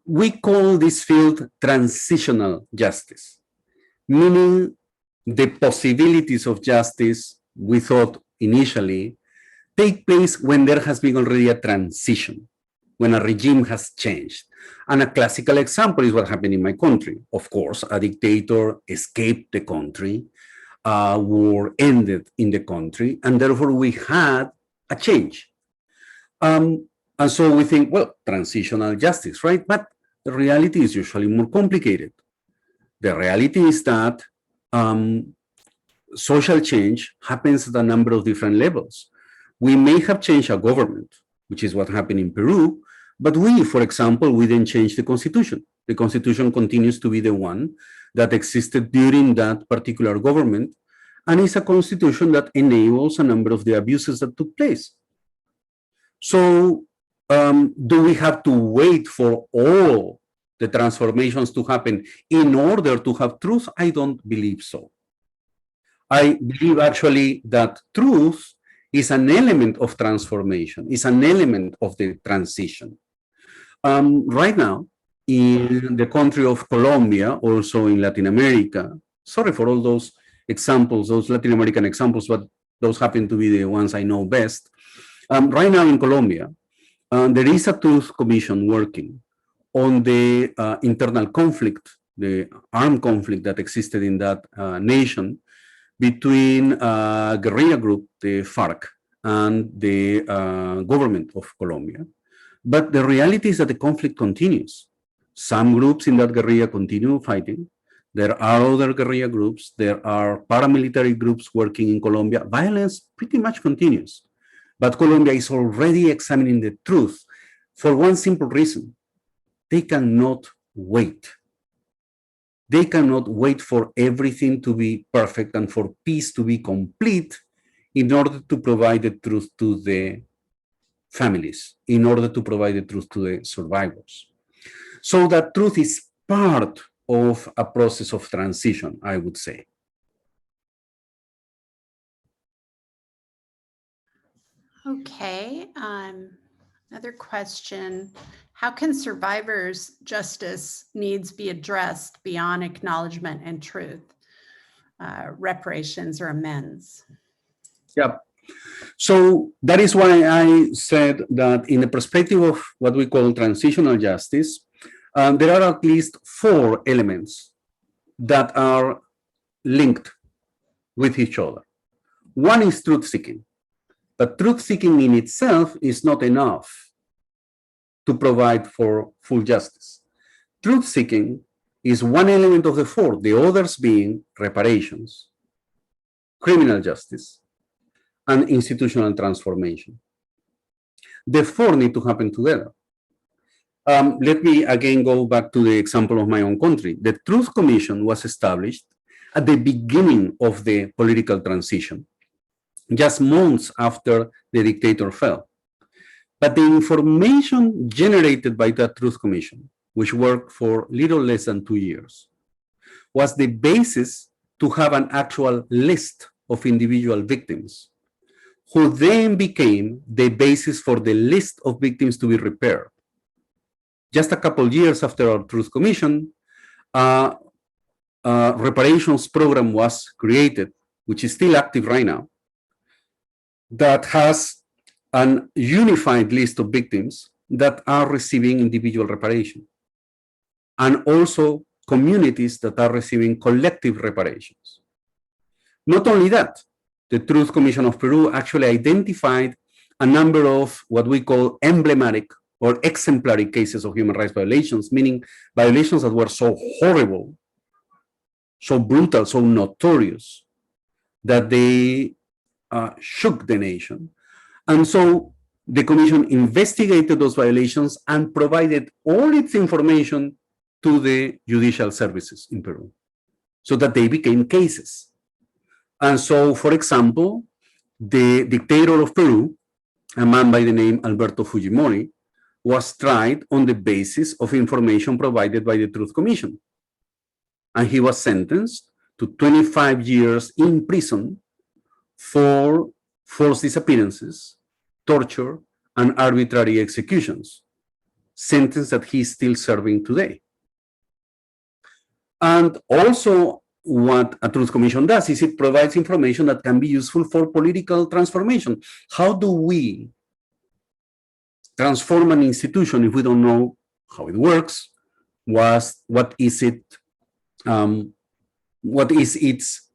we call this field transitional justice, meaning the possibilities of justice we thought initially take place when there has been already a transition, when a regime has changed. And a classical example is what happened in my country. Of course, a dictator escaped the country, war ended in the country, and therefore we had a change. And so we think, well, transitional justice, right? But the reality is usually more complicated. The reality is that social change happens at a number of different levels. We may have changed a government, which is what happened in Peru, but we, for example, we didn't change the constitution. The constitution continues to be the one that existed during that particular government, and it's a constitution that enables a number of the abuses that took place. So do we have to wait for all the transformations to happen in order to have truth? I don't believe so. I believe actually that truth is an element of transformation, is an element of the transition. Right now, in the country of Colombia, also in Latin America, sorry for all those examples, those Latin American examples, but those happen to be the ones I know best. Right now in Colombia, there is a truth commission working on the internal conflict, the armed conflict that existed in that nation between a guerrilla group, the FARC, and the government of Colombia. But the reality is that the conflict continues. Some groups in that guerrilla continue fighting. There are other guerrilla groups. There are paramilitary groups working in Colombia. Violence pretty much continues. But Colombia is already examining the truth for one simple reason. They cannot wait. They cannot wait for everything to be perfect and for peace to be complete in order to provide the truth to the families, in order to provide the truth to the survivors. So that truth is part of a process of transition, I would say. Okay, another question. How can survivors' justice needs be addressed beyond acknowledgement and truth, reparations or amends? Yeah. So that is why I said that in the perspective of what we call transitional justice, there are at least 4 elements that are linked with each other. One is truth-seeking. But truth-seeking in itself is not enough to provide for full justice. Truth-seeking is one element of the four, the others being reparations, criminal justice, and institutional transformation. The four need to happen together. Let me again go back to the example of my own country. The Truth Commission was established at the beginning of the political transition, just months after the dictator fell. But the information generated by that Truth Commission, which worked for little less than 2 years, was the basis to have an actual list of individual victims, who then became the basis for the list of victims to be repaired. Just a couple years after our Truth Commission, reparations program was created, which is still active right now, that has an unified list of victims that are receiving individual reparation, and also communities that are receiving collective reparations. Not only that, the Truth Commission of Peru actually identified a number of what we call emblematic or exemplary cases of human rights violations, meaning violations that were so horrible, so brutal, so notorious, that they shook the nation. And so the Commission investigated those violations and provided all its information to the judicial services in Peru, so that they became cases. And so, for example, the dictator of Peru, a man by the name Alberto Fujimori, was tried on the basis of information provided by the Truth Commission. And he was sentenced to 25 years in prison for forced disappearances, torture, and arbitrary executions, sentence that he is still serving today. And also, what a Truth Commission does is it provides information that can be useful for political transformation. How do we transform an institution if we don't know how it works? What is its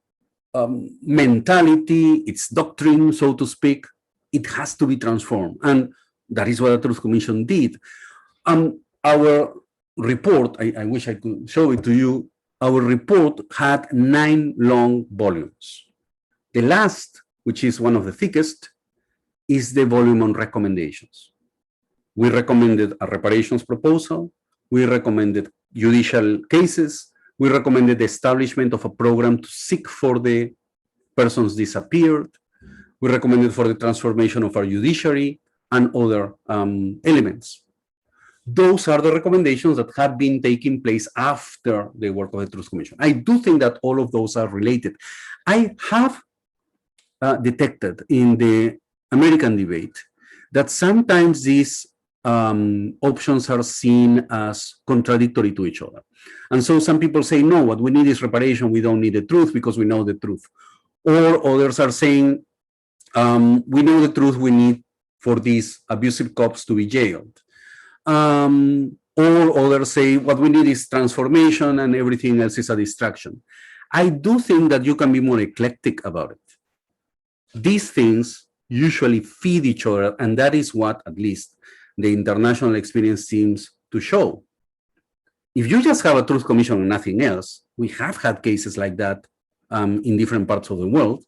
mentality, its doctrine, so to speak? It has to be transformed, and that is what the Truth Commission did. Our report, I wish I could show it to you. Our report had 9 long volumes. The last, which is one of the thickest, is the volume on recommendations. We recommended a reparations proposal. We recommended judicial cases. We recommended the establishment of a program to seek for the persons disappeared. We recommended for the transformation of our judiciary and other elements. Those are the recommendations that have been taking place after the work of the Truth Commission. I do think that all of those are related. I have detected in the American debate that sometimes these options are seen as contradictory to each other. And so some people say, no, what we need is reparation. We don't need the truth because we know the truth. Or others are saying, we know the truth, we need for these abusive cops to be jailed. Or others say, what we need is transformation and everything else is a distraction. I do think that you can be more eclectic about it. These things usually feed each other, and that is what, at least, the international experience seems to show. If you just have a Truth Commission and nothing else, we have had cases like that in different parts of the world.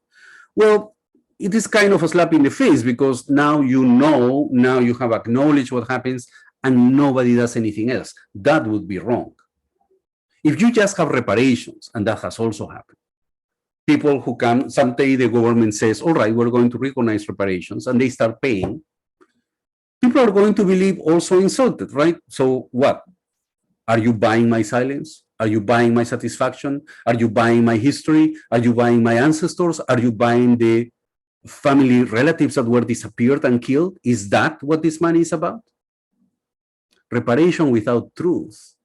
Well, it is kind of a slap in the face because now you know, now you have acknowledged what happens and nobody does anything else. That would be wrong. If you just have reparations, and that has also happened, people who come, someday the government says, all right, we're going to recognize reparations, and they start paying, people are going to believe also insulted, right? So what? Are you buying my silence? Are you buying my satisfaction? Are you buying my history? Are you buying my ancestors? Are you buying the family relatives that were disappeared and killed? Is that what this money is about? Reparation without truth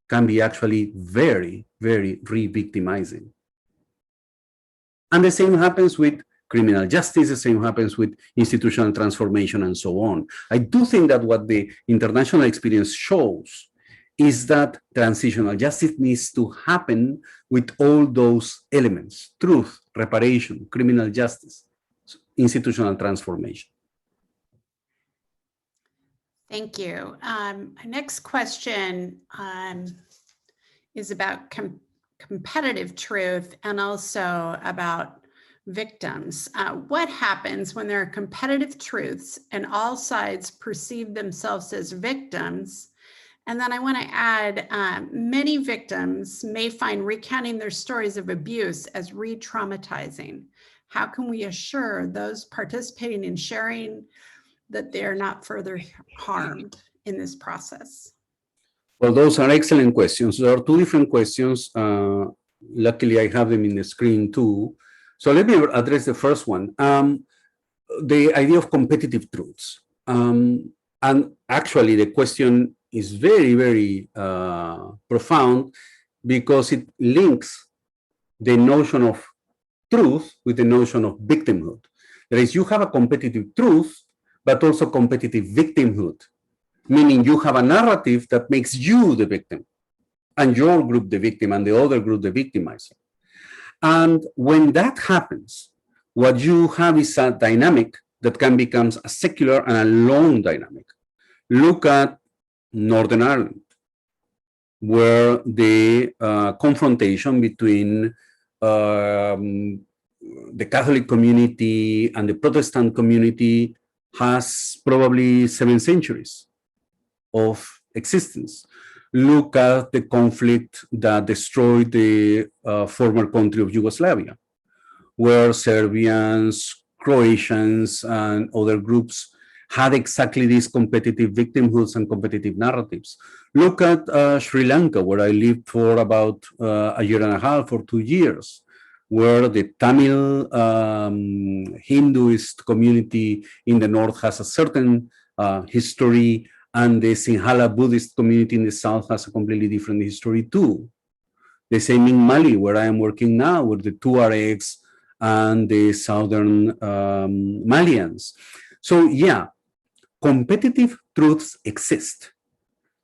can be actually very, very re-victimizing. And the same happens with criminal justice, the same happens with institutional transformation and so on. I do think that what the international experience shows is that transitional justice needs to happen with all those elements: truth, reparation, criminal justice, institutional transformation. Thank you. My next question is about competitive truth and also about victims. What happens when there are competitive truths and all sides perceive themselves as victims? And then I want to add, many victims may find recounting their stories of abuse as re-traumatizing. How can we assure those participating in sharing that they're not further harmed in this process? Well, those are excellent questions. There are two different questions. Luckily, I have them in the screen too. So let me address the first one. The idea of competitive truths. And actually, the question is very, very profound because it links the notion of truth with the notion of victimhood. That is, you have a competitive truth, but also competitive victimhood, meaning you have a narrative that makes you the victim and your group the victim and the other group the victimizer. And when that happens, what you have is a dynamic that can become a secular and a lone dynamic. Look at Northern Ireland, where the confrontation between the Catholic community and the Protestant community has probably 7 centuries of existence. Look at the conflict that destroyed the former country of Yugoslavia, where Serbians, Croatians, and other groups had exactly these competitive victimhoods and competitive narratives. Look at Sri Lanka, where I lived for about a year and a half or 2 years, where the Tamil Hinduist community in the north has a certain history, and the Sinhala Buddhist community in the south has a completely different history too. The same in Mali, where I am working now, with the Tuaregs and the southern Malians. So yeah, competitive truths exist.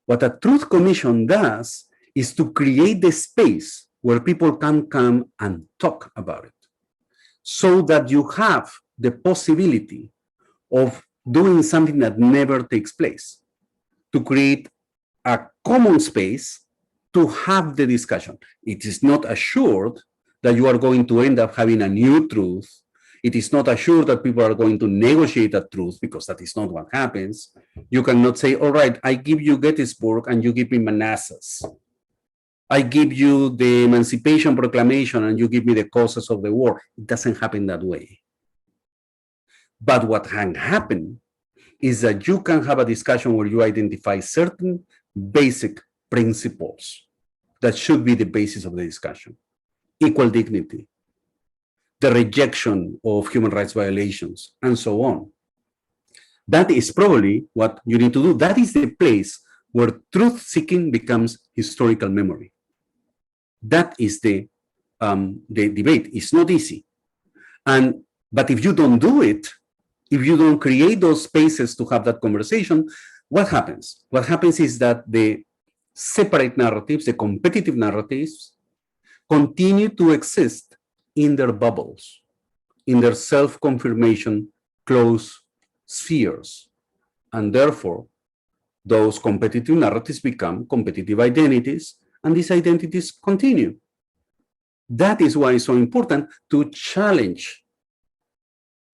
What a truth commission does is to create the space where people can come and talk about it, so that you have the possibility of doing something that never takes place, to create a common space to have the discussion. It is not assured that you are going to end up having a new truth. It is not assured that people are going to negotiate a truth, because that is not what happens. You cannot say, all right, I give you Gettysburg and you give me Manassas. I give you the Emancipation Proclamation and you give me the causes of the war. It doesn't happen that way. But what can happen is that you can have a discussion where you identify certain basic principles that should be the basis of the discussion. Equal dignity, the rejection of human rights violations, and so on. That is probably what you need to do. That is the place where truth-seeking becomes historical memory. That is the debate. It's not easy. But if you don't do it, if you don't create those spaces to have that conversation, what happens? What happens is that the separate narratives, the competitive narratives, continue to exist in their bubbles, in their self-confirmation closed spheres. And therefore, those competitive narratives become competitive identities, and these identities continue. That is why it's so important to challenge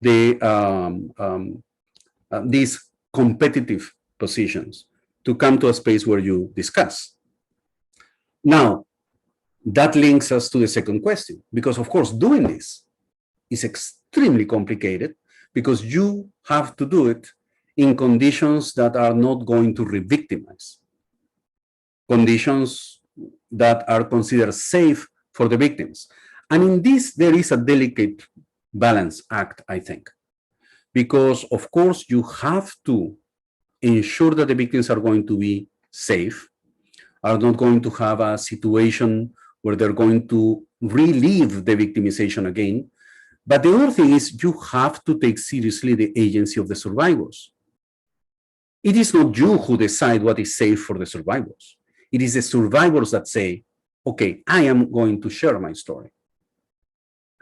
these competitive positions, to come to a space where you discuss. Now, that links us to the second question, because of course, doing this is extremely complicated, because you have to do it in conditions that are not going to re-victimize, conditions that are considered safe for the victims. And in this, there is a delicate balance act, I think, because of course, you have to ensure that the victims are going to be safe, are not going to have a situation where they're going to relive the victimization again. But the other thing is, you have to take seriously the agency of the survivors. It is not you who decide what is safe for the survivors. It is the survivors that say, okay, I am going to share my story.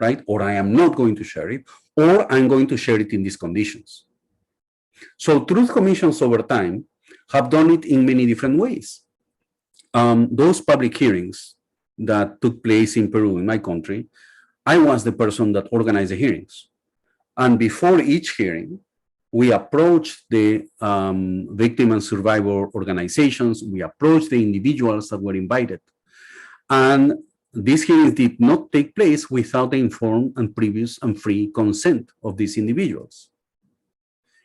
right? Or I am not going to share it, or I'm going to share it in these conditions. So truth commissions over time have done it in many different ways. Those public hearings that took place in Peru, in my country, I was the person that organized the hearings. And before each hearing, we approached the victim and survivor organizations, we approached the individuals that were invited. And these hearings did not take place without the informed and previous and free consent of these individuals.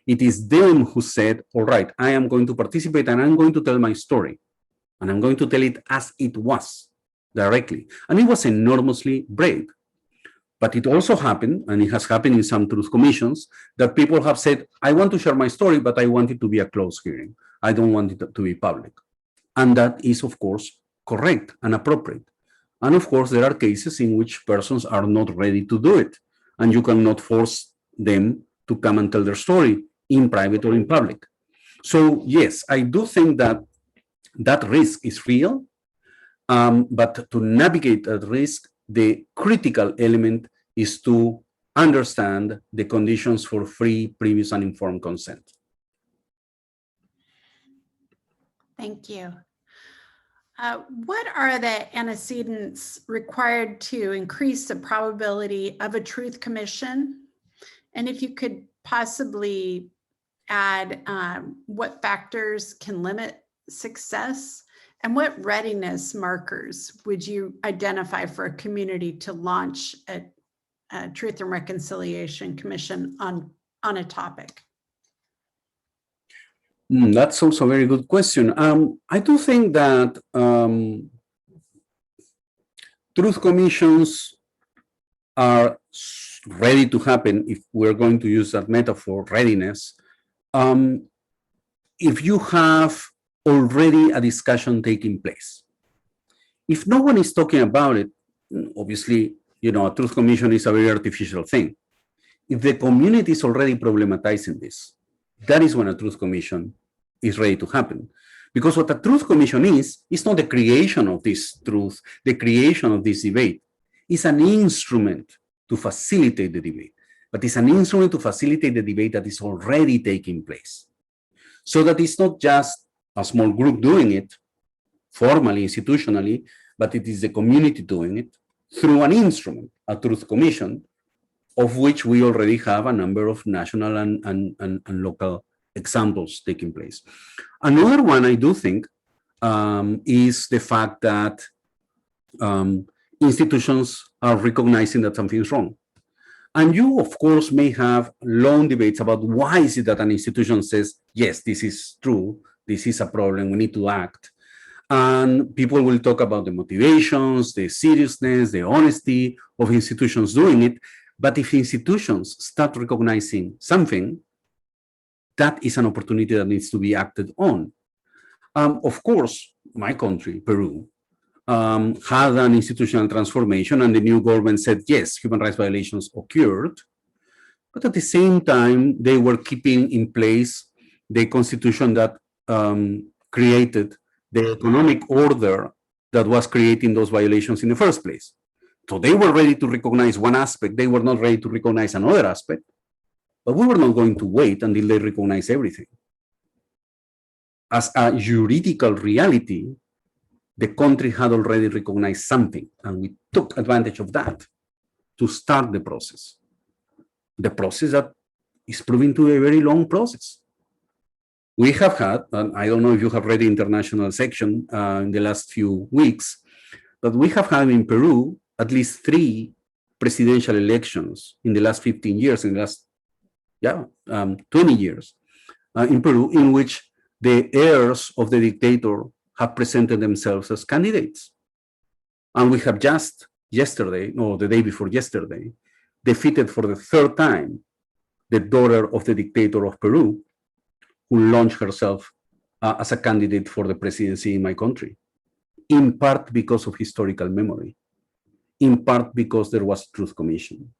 It is them who said, all right, I am going to participate and I'm going to tell my story. And I'm going to tell it as it was, directly. And it was enormously brave. But it also happened, and it has happened in some truth commissions, that people have said, I want to share my story, but I want it to be a closed hearing. I don't want it to be public. And that is, of course, correct and appropriate. And of course, there are cases in which persons are not ready to do it. And you cannot force them to come and tell their story in private or in public. So yes, I do think that that risk is real, but to navigate that risk, the critical element is to understand the conditions for free, previous, and informed consent. Thank you. What are the antecedents required to increase the probability of a truth commission? And if you could possibly add what factors can limit success, and what readiness markers would you identify for a community to launch a Truth and Reconciliation Commission on a topic? That's also a very good question. I do think that truth commissions are ready to happen, if we're going to use that metaphor, readiness, if you have already a discussion taking place. If no one is talking about it, obviously, a truth commission is a very artificial thing. If the community is already problematizing this, that is when a truth commission is ready to happen. Because what a truth commission is not the creation of this truth, the creation of this debate. It's an instrument to facilitate the debate, but it's an instrument to facilitate the debate that is already taking place. So that it's not just a small group doing it, formally, institutionally, but it is the community doing it through an instrument, a truth commission, of which we already have a number of national and local examples taking place. Another one I do think is the fact that institutions are recognizing that something is wrong. And you, of course, may have long debates about why is it that an institution says, yes, this is true, this is a problem, we need to act. And people will talk about the motivations, the seriousness, the honesty of institutions doing it. But if institutions start recognizing something, that is an opportunity that needs to be acted on. Of course, my country, Peru, had an institutional transformation, and the new government said, yes, human rights violations occurred. But at the same time, they were keeping in place the constitution that created the economic order that was creating those violations in the first place. So they were ready to recognize one aspect, they were not ready to recognize another aspect, but we were not going to wait until they recognize everything. As a juridical reality, the country had already recognized something, and we took advantage of that to start the process. The process that is proving to be a very long process. We have had, and I don't know if you have read the international section in the last few weeks, but we have had in Peru at least 3 presidential elections in the last 15 years, in the last 20 years in Peru, in which the heirs of the dictator have presented themselves as candidates. And we have just yesterday, or the day before yesterday, defeated for the 3rd time the daughter of the dictator of Peru, who launched herself as a candidate for the presidency in my country, in part because of historical memory, in part because there was a truth commission.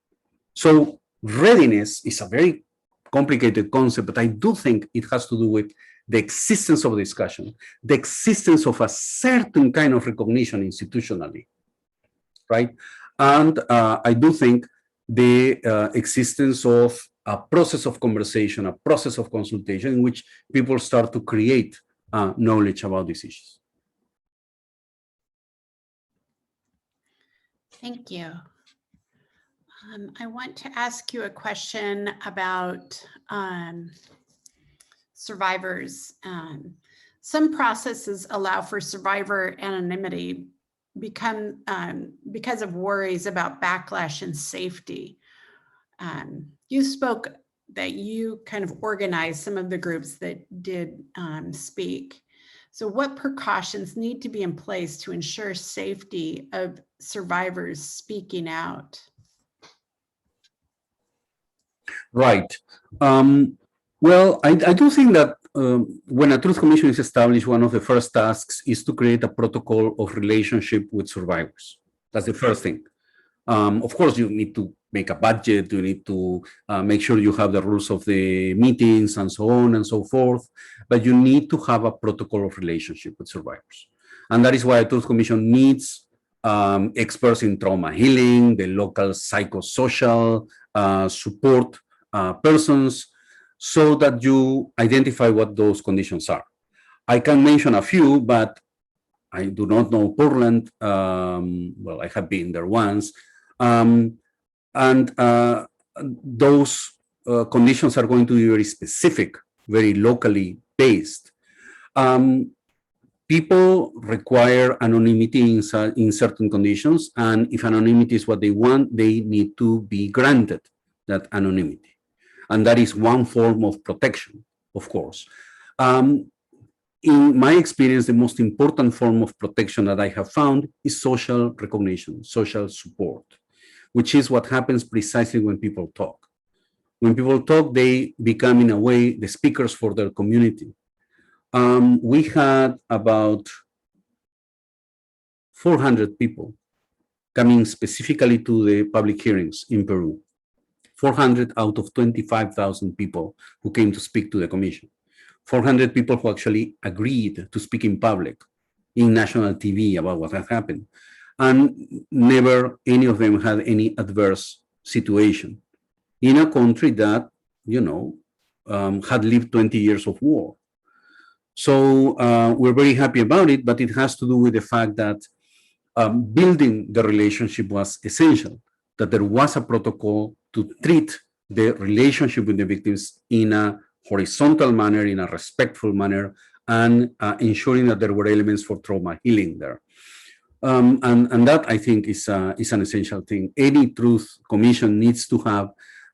So readiness is a very complicated concept, but I do think it has to do with the existence of discussion, the existence of a certain kind of recognition institutionally, right? And I do think the existence of a process of conversation, a process of consultation in which people start to create knowledge about these issues. Thank you. I want to ask you a question about survivors. Some processes allow for survivor anonymity because of worries about backlash and safety. You spoke that you kind of organized some of the groups that did speak. So what precautions need to be in place to ensure safety of survivors speaking out? Right. Well, I do think that when a Truth Commission is established, one of the first tasks is to create a protocol of relationship with survivors. That's the first thing. Of course, you need to make a budget, you need to make sure you have the rules of the meetings and so on and so forth, but you need to have a protocol of relationship with survivors. And that is why a Truth Commission needs experts in trauma healing, the local psychosocial support persons, so that you identify what those conditions are. I can mention a few, but I do not know Portland. Well, I have been there once. Those conditions are going to be very specific, very locally based. People require anonymity in certain conditions, and if anonymity is what they want, they need to be granted that anonymity. And that is one form of protection, of course. In my experience, the most important form of protection that I have found is social recognition, social support, which is what happens precisely when people talk. When people talk, they become, in a way, the speakers for their community. We had about 400 people coming specifically to the public hearings in Peru. 400 out of 25,000 people who came to speak to the commission. 400 people who actually agreed to speak in public, in national TV about what had happened. And never any of them had any adverse situation in a country that, you know, had lived 20 years of war. So we're very happy about it, but it has to do with the fact that building the relationship was essential, that there was a protocol to treat the relationship with the victims in a horizontal manner, in a respectful manner, and ensuring that there were elements for trauma healing there. And that, I think, is an essential thing. Any Truth Commission needs to have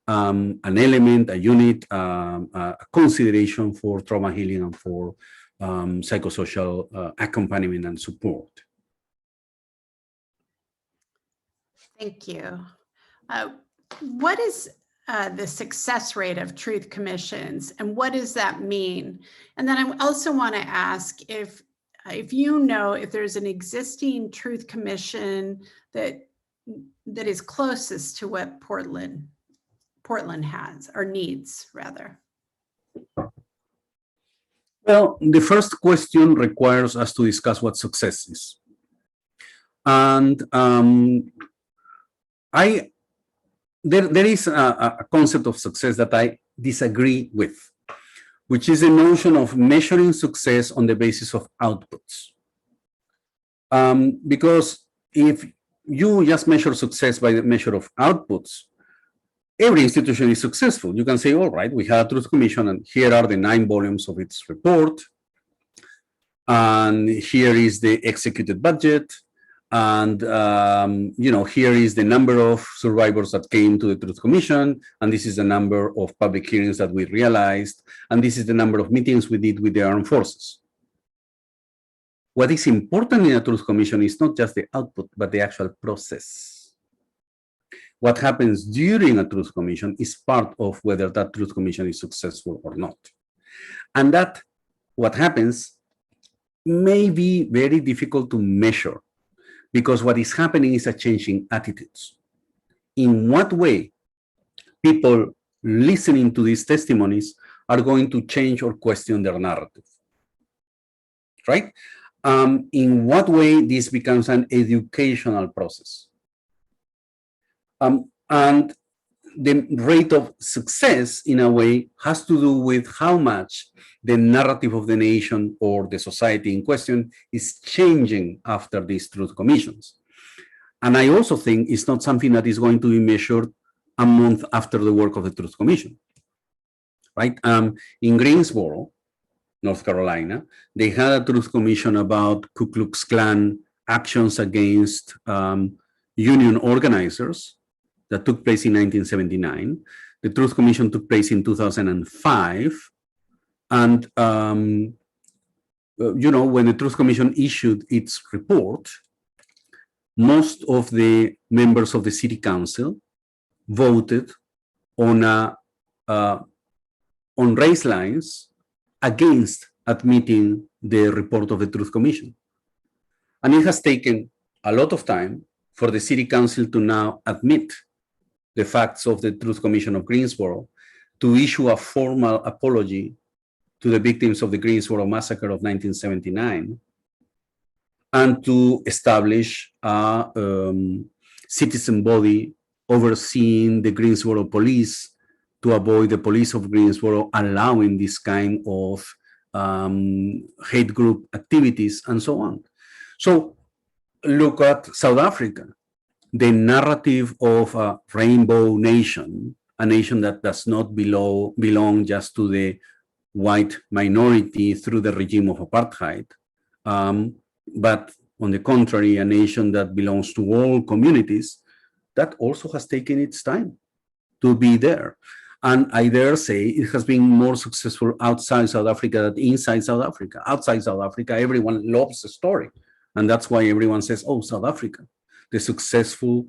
an element, a unit, a consideration for trauma healing and for psychosocial accompaniment and support. Thank you. What is the success rate of Truth Commissions, and what does that mean? And then I also want to ask if you know if there's an existing Truth Commission that is closest to what Portland has, or needs, rather. Well, the first question requires us to discuss what success is. And there is a concept of success that I disagree with, which is the notion of measuring success on the basis of outputs. Because if you just measure success by the measure of outputs, every institution is successful. You can say, all right, we have a Truth Commission, and here are the 9 volumes of its report. And here is the executed budget. And, you know, here is the number of survivors that came to the Truth Commission. And this is the number of public hearings that we realized. And this is the number of meetings we did with the armed forces. What is important in a Truth Commission is not just the output, but the actual process. What happens during a Truth Commission is part of whether that Truth Commission is successful or not. And that, what happens, may be very difficult to measure, because what is happening is a change in attitudes. In what way people listening to these testimonies are going to change or question their narrative, right? In what way this becomes an educational process. And the rate of success, in a way, has to do with how much the narrative of the nation or the society in question is changing after these truth commissions. And I also think it's not something that is going to be measured a month after the work of the Truth Commission, right? In Greensboro, North Carolina, they had a Truth Commission about Ku Klux Klan actions against union organizers that took place in 1979. The Truth Commission took place in 2005. And, you know, when the Truth Commission issued its report, most of the members of the city council voted on race lines against admitting the report of the Truth Commission. And it has taken a lot of time for the city council to now admit the facts of the Truth Commission of Greensboro, to issue a formal apology to the victims of the Greensboro massacre of 1979, and to establish a citizen body overseeing the Greensboro police to avoid the police of Greensboro allowing this kind of hate group activities and so on. So look at South Africa, the narrative of a rainbow nation, a nation that does not belong just to the white minority through the regime of apartheid, but on the contrary, a nation that belongs to all communities, that also has taken its time to be there. And I dare say it has been more successful outside South Africa than inside South Africa. Outside South Africa, everyone loves the story. And that's why everyone says, oh, South Africa, the successful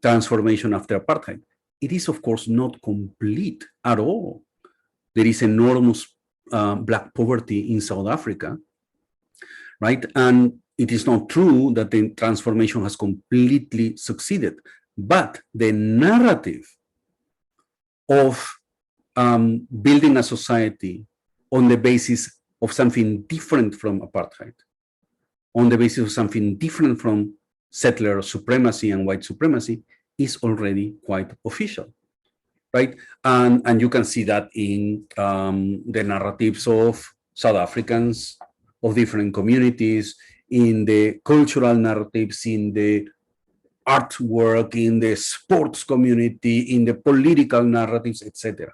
transformation after apartheid. It is, of course, not complete at all. There is enormous Black poverty in South Africa, right? And it is not true that the transformation has completely succeeded, but the narrative of building a society on the basis of something different from apartheid, on the basis of something different from settler supremacy and white supremacy, is already quite official, right? And you can see that in the narratives of South Africans, of different communities, in the cultural narratives, in the artwork, in the sports community, in the political narratives, etc.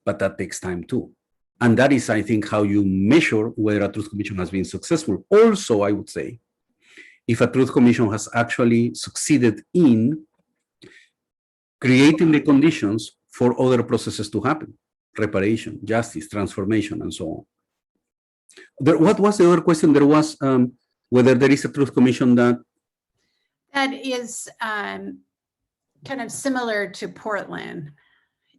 But that takes time too. And that is, I think, how you measure whether a Truth Commission has been successful. Also, I would say, if a Truth Commission has actually succeeded in creating the conditions for other processes to happen, reparation, justice, transformation, and so on. What was the other question? There was whether there is a Truth Commission that is kind of similar to Portland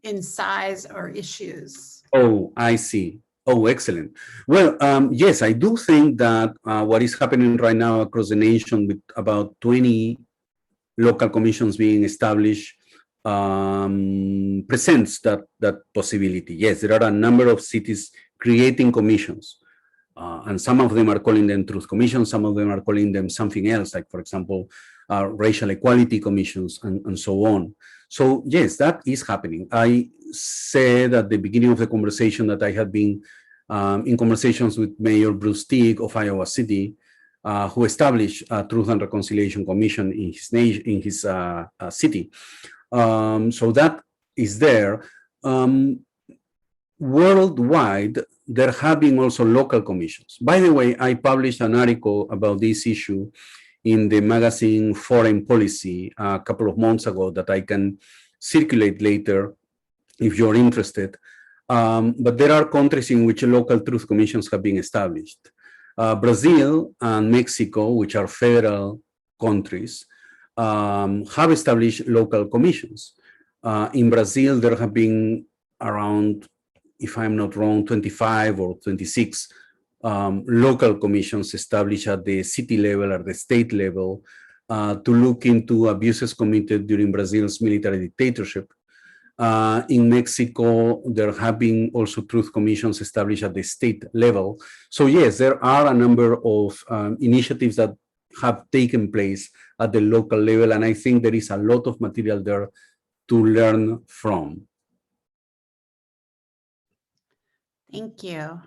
in size or issues. Oh, I see. Oh, excellent. Well, yes, I do think that what is happening right now across the nation with about 20 local commissions being established presents that possibility. Yes, there are a number of cities creating commissions, and some of them are calling them Truth Commissions, some of them are calling them something else, like, for example, racial equality commissions and so on. So yes, that is happening. I said at the beginning of the conversation that I had been in conversations with Mayor Bruce Teague of Iowa City, who established a Truth and Reconciliation Commission in his city. So that is there. Worldwide, there have been also local commissions. By the way, I published an article about this issue in the magazine Foreign Policy a couple of months ago that I can circulate later if you're interested. But there are countries in which local truth commissions have been established. Brazil and Mexico, which are federal countries, have established local commissions. In Brazil, there have been around, if I'm not wrong, 25 or 26 local commissions established at the city level or the state level to look into abuses committed during Brazil's military dictatorship. In Mexico, there have been also truth commissions established at the state level. So yes, there are a number of initiatives that have taken place at the local level. And I think there is a lot of material there to learn from. Thank you.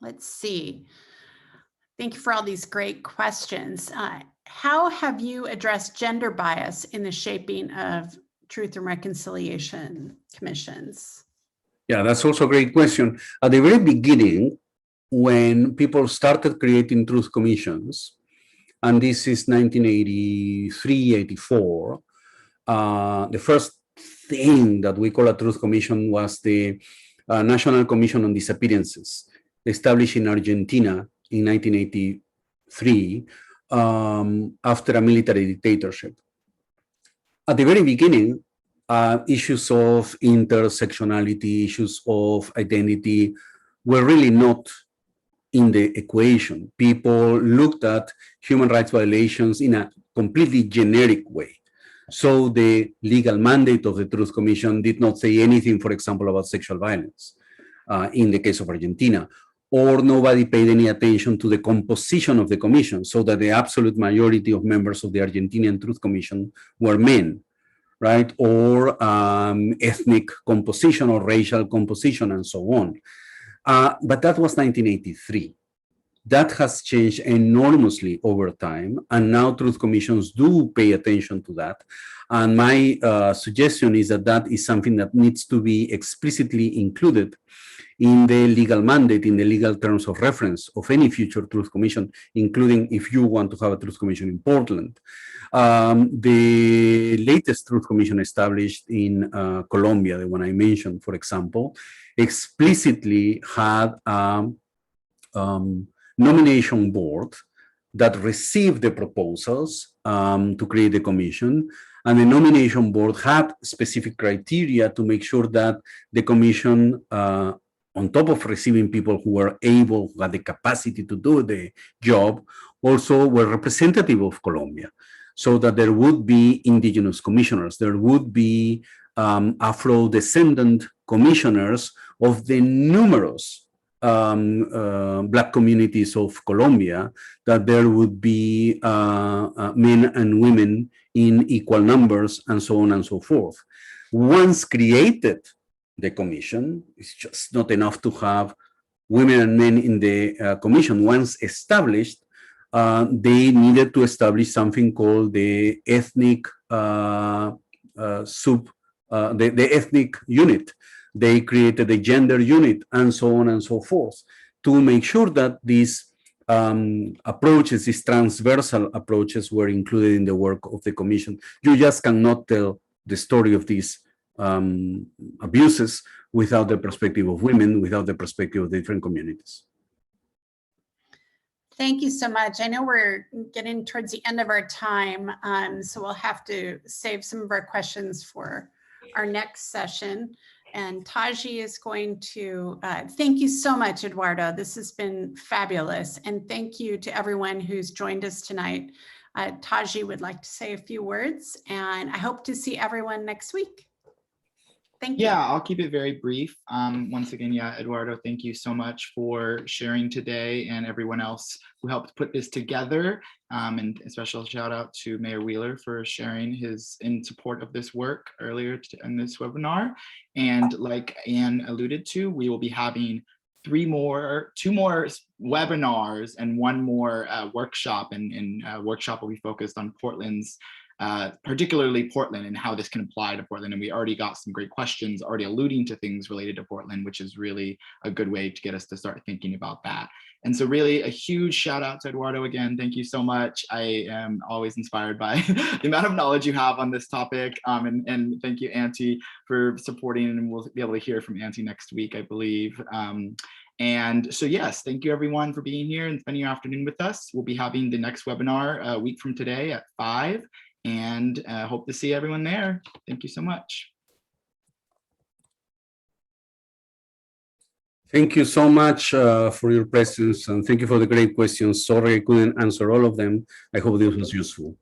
Let's see. Thank you for all these great questions. How have you addressed gender bias in the shaping of Truth and Reconciliation commissions? Yeah, that's also a great question. At the very beginning, when people started creating truth commissions, and this is 1983, 84, the first thing that we call a truth commission was the National Commission on Disappearances, established in Argentina in 1983 after a military dictatorship. At the very beginning, issues of intersectionality, issues of identity were really not in the equation. People looked at human rights violations in a completely generic way. So the legal mandate of the Truth Commission did not say anything, for example, about sexual violence in the case of Argentina, or nobody paid any attention to the composition of the commission, so that the absolute majority of members of the Argentinian Truth Commission were men, right? Or ethnic composition or racial composition and so on. But that was 1983. That has changed enormously over time, and now truth commissions do pay attention to that. And my suggestion is that that is something that needs to be explicitly included in the legal mandate, in the legal terms of reference of any future truth commission, including if you want to have a truth commission in Portland. The latest truth commission established in Colombia, the one I mentioned, for example, explicitly had a nomination board that received the proposals to create the commission, and the nomination board had specific criteria to make sure that the commission, on top of receiving people who were able, who had the capacity to do the job, also were representative of Colombia, so that there would be indigenous commissioners, there would be Afro-descendant commissioners of the numerous Black communities of Colombia, that there would be men and women in equal numbers, and so on and so forth. Once created the commission, it's just not enough to have women and men in the commission. Once established, they needed to establish something called the ethnic the ethnic unit. They created a gender unit, and so on and so forth, to make sure that these approaches, these transversal approaches, were included in the work of the commission. You just cannot tell the story of these abuses without the perspective of women, without the perspective of different communities. Thank you so much. I know we're getting towards the end of our time, so we'll have to save some of our questions for our next session. And Taji is going to, thank you so much, Eduardo. This has been fabulous. And thank you to everyone who's joined us tonight. Taji would like to say a few words, and I hope to see everyone next week. Thank you. Yeah, I'll keep it very brief. Once again, yeah, Eduardo, thank you so much for sharing today, and everyone else who helped put this together. And a special shout out to Mayor Wheeler for sharing his in support of this work earlier in this webinar. And like Anne alluded to, we will be having two more webinars and one more workshop, and workshop will be focused on Portland's particularly Portland and how this can apply to Portland. And we already got some great questions already alluding to things related to Portland, which is really a good way to get us to start thinking about that. And so really a huge shout out to Eduardo again. Thank you so much. I am always inspired by the amount of knowledge you have on this topic. And thank you, Auntie, for supporting, and we'll be able to hear from Auntie next week, I believe. And so yes, thank you everyone for being here and spending your afternoon with us. We'll be having the next webinar a week from today at 5. And hope to see everyone there. Thank you so much. Thank you so much for your presence, and thank you for the great questions. Sorry I couldn't answer all of them. I hope this was useful.